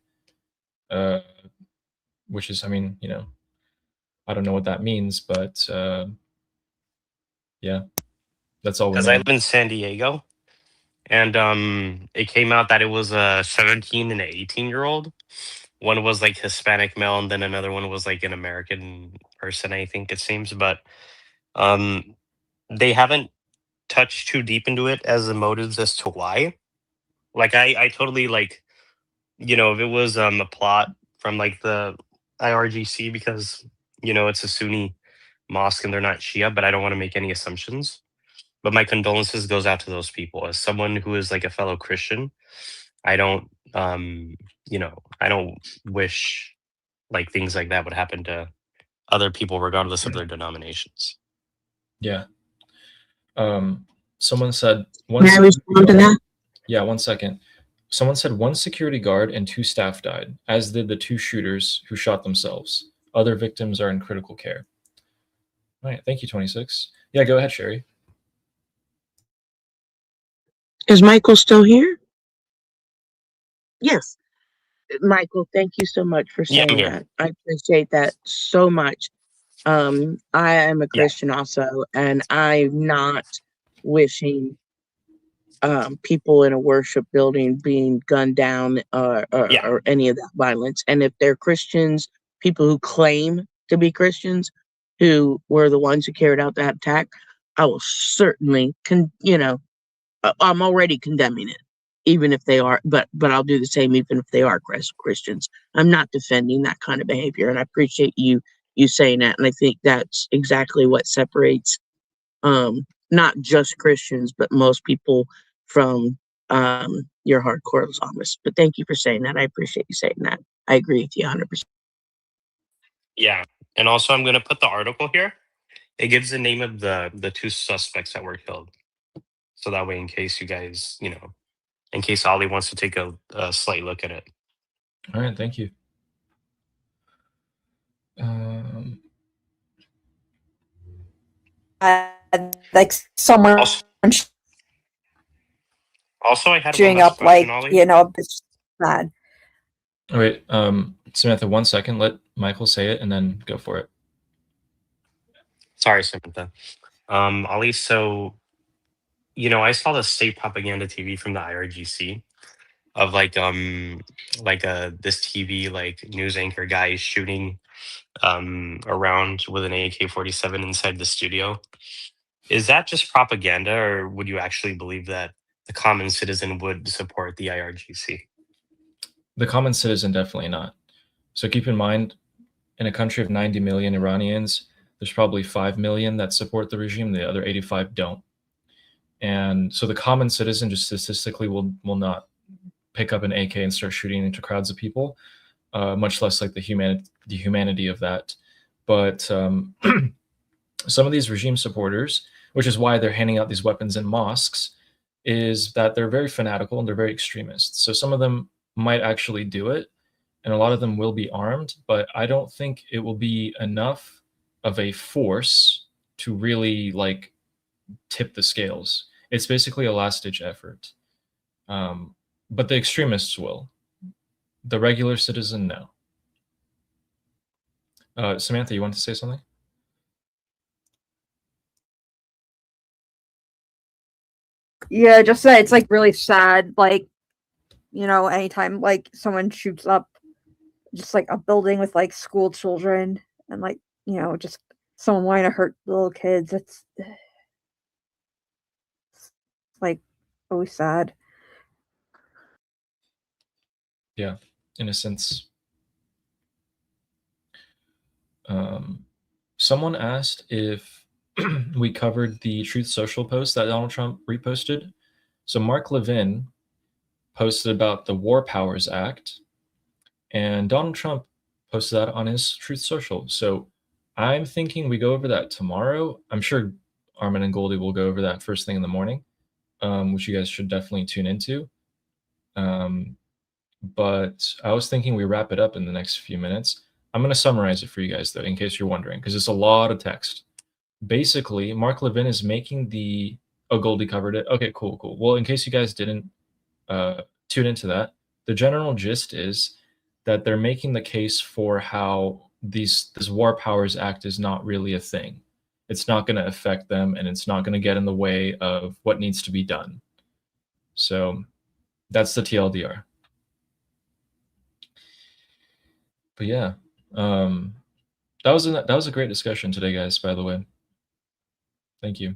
Which is, I mean, I don't know what that means, but yeah, that's all we Because I know. live in San Diego, and it came out that it was a 17 and an 18-year-old. One was like Hispanic male, and then another one was like an American person, I think it seems. But they haven't touched too deep into it as the motives as to why. Like I totally like, if it was a plot from like the IRGC, because it's a Sunni mosque and they're not Shia, but I don't want to make any assumptions. But my condolences goes out to those people. As someone who is like a fellow Christian, I don't I don't wish like things like that would happen to other people regardless of their denominations. Yeah. Someone said May I respond to that? Yeah, 1 second. Someone said 1 security guard and 2 staff died, as did the 2 shooters who shot themselves. Other victims are in critical care. All right, thank you, 26. Yeah, go ahead, Sherry. Is Michael still here? Yes. Michael, thank you so much for Yeah, I'm saying here. that. I appreciate that so much. I am a Yeah. Christian also, and I'm not wishing people in a worship building being gunned down Yeah. or any of that violence. And if they're Christians, people who claim to be Christians, who were the ones who carried out that attack, I will certainly, I'm already condemning it, even if they are, but I'll do the same even if they are Christians. I'm not defending that kind of behavior, and I appreciate you saying that. And I think that's exactly what separates not just Christians, but most people from your hardcore Islamists. But thank you for saying that. I appreciate you saying that. I agree with you 100%. Yeah. And also I'm gonna put the article here. It gives the name of the 2 suspects that were killed. So that way, in case you guys, in case Ali wants to take a slight look at it. All right, thank you. Like someone Also, I had doing one last up like question, Ali. it's bad. Oh, wait, Samantha, 1 second. Let Michael say it and then go for it. Sorry, Samantha. Ali, so I saw the state propaganda TV from the IRGC of this TV like news anchor guy shooting around with an AK-47 inside the studio. Is that just propaganda, or would you actually believe that the common citizen would support the IRGC. The common citizen definitely not. So keep in mind, in a country of 90 million Iranians, there's probably 5 million that support the regime. The other 85 don't. And so the common citizen just statistically will not pick up an AK and start shooting into crowds of people, much less like the humanity of that. But some of these regime supporters, which is why they're handing out these weapons in mosques, is that they're very fanatical and they're very extremist. So some of them might actually do it, and a lot of them will be armed, but I don't think it will be enough of a force to really like tip the scales. It's basically a last-ditch effort. But the extremists will. The regular citizen, no. Samantha, you want to say something? Yeah, just that it's like really sad. Like, you know, anytime like someone shoots up just like a building with like school children and like, you know, just someone wanting to hurt little kids, it's like always sad. Yeah, innocence. Someone asked if we covered the Truth Social post that Donald Trump reposted. So Mark Levin posted about the War Powers Act, and Donald Trump posted that on his Truth Social. So I'm thinking we go over that tomorrow. I'm sure Armin and Goldie will go over that first thing in the morning, which you guys should definitely tune into. But I was thinking we wrap it up in the next few minutes. I'm going to summarize it for you guys, though, in case you're wondering, because it's a lot of text. Basically, Mark Levin is making the... Oh, Goldie covered it. Okay, cool. Well, in case you guys didn't tune into that, the general gist is that they're making the case for how this War Powers Act is not really a thing. It's not going to affect them, and it's not going to get in the way of what needs to be done. So that's the TLDR. But yeah, that was a great discussion today, guys, by the way. Thank you.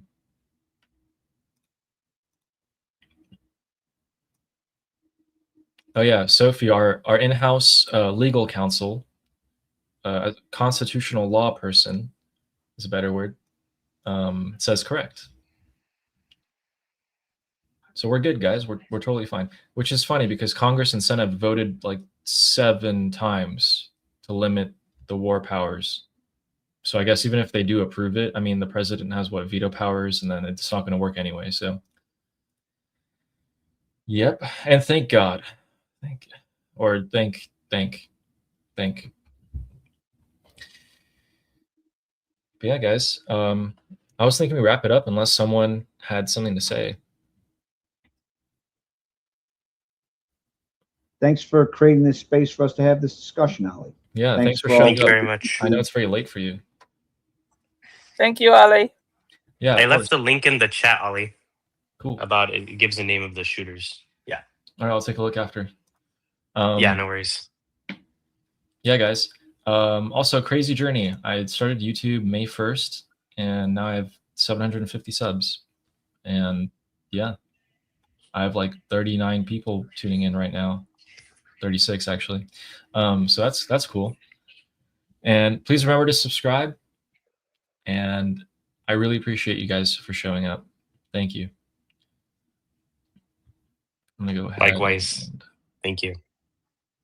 Oh yeah, Sophie, our in-house legal counsel, a constitutional law person is a better word, says correct. So we're good, guys. We're totally fine. Which is funny because Congress and Senate voted like 7 times to limit the war powers. So I guess even if they do approve it, I mean, the president has what, veto powers, and then it's not going to work anyway. So, yep. And thank God, thank. But yeah, guys. I was thinking we wrap it up unless someone had something to say. Thanks for creating this space for us to have this discussion, Ali. Yeah, thanks for all- showing Thank you up. very much. I know it's very late for you. Thank you, Ali. Yeah, I of left course. the link in the chat, Ali, Cool. about it. It gives the name of the shooters. Yeah. All right, I'll take a look after. Yeah, no worries. Yeah, guys. Also, crazy journey. I started YouTube May 1st, and now I have 750 subs. And yeah, I have like 39 people tuning in right now. 36 actually. So that's cool. And please remember to subscribe. And I really appreciate you guys for showing up. Thank you. I'm gonna go ahead. Likewise. and- Thank you.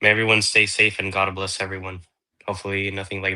May everyone stay safe and God bless everyone. Hopefully nothing like that.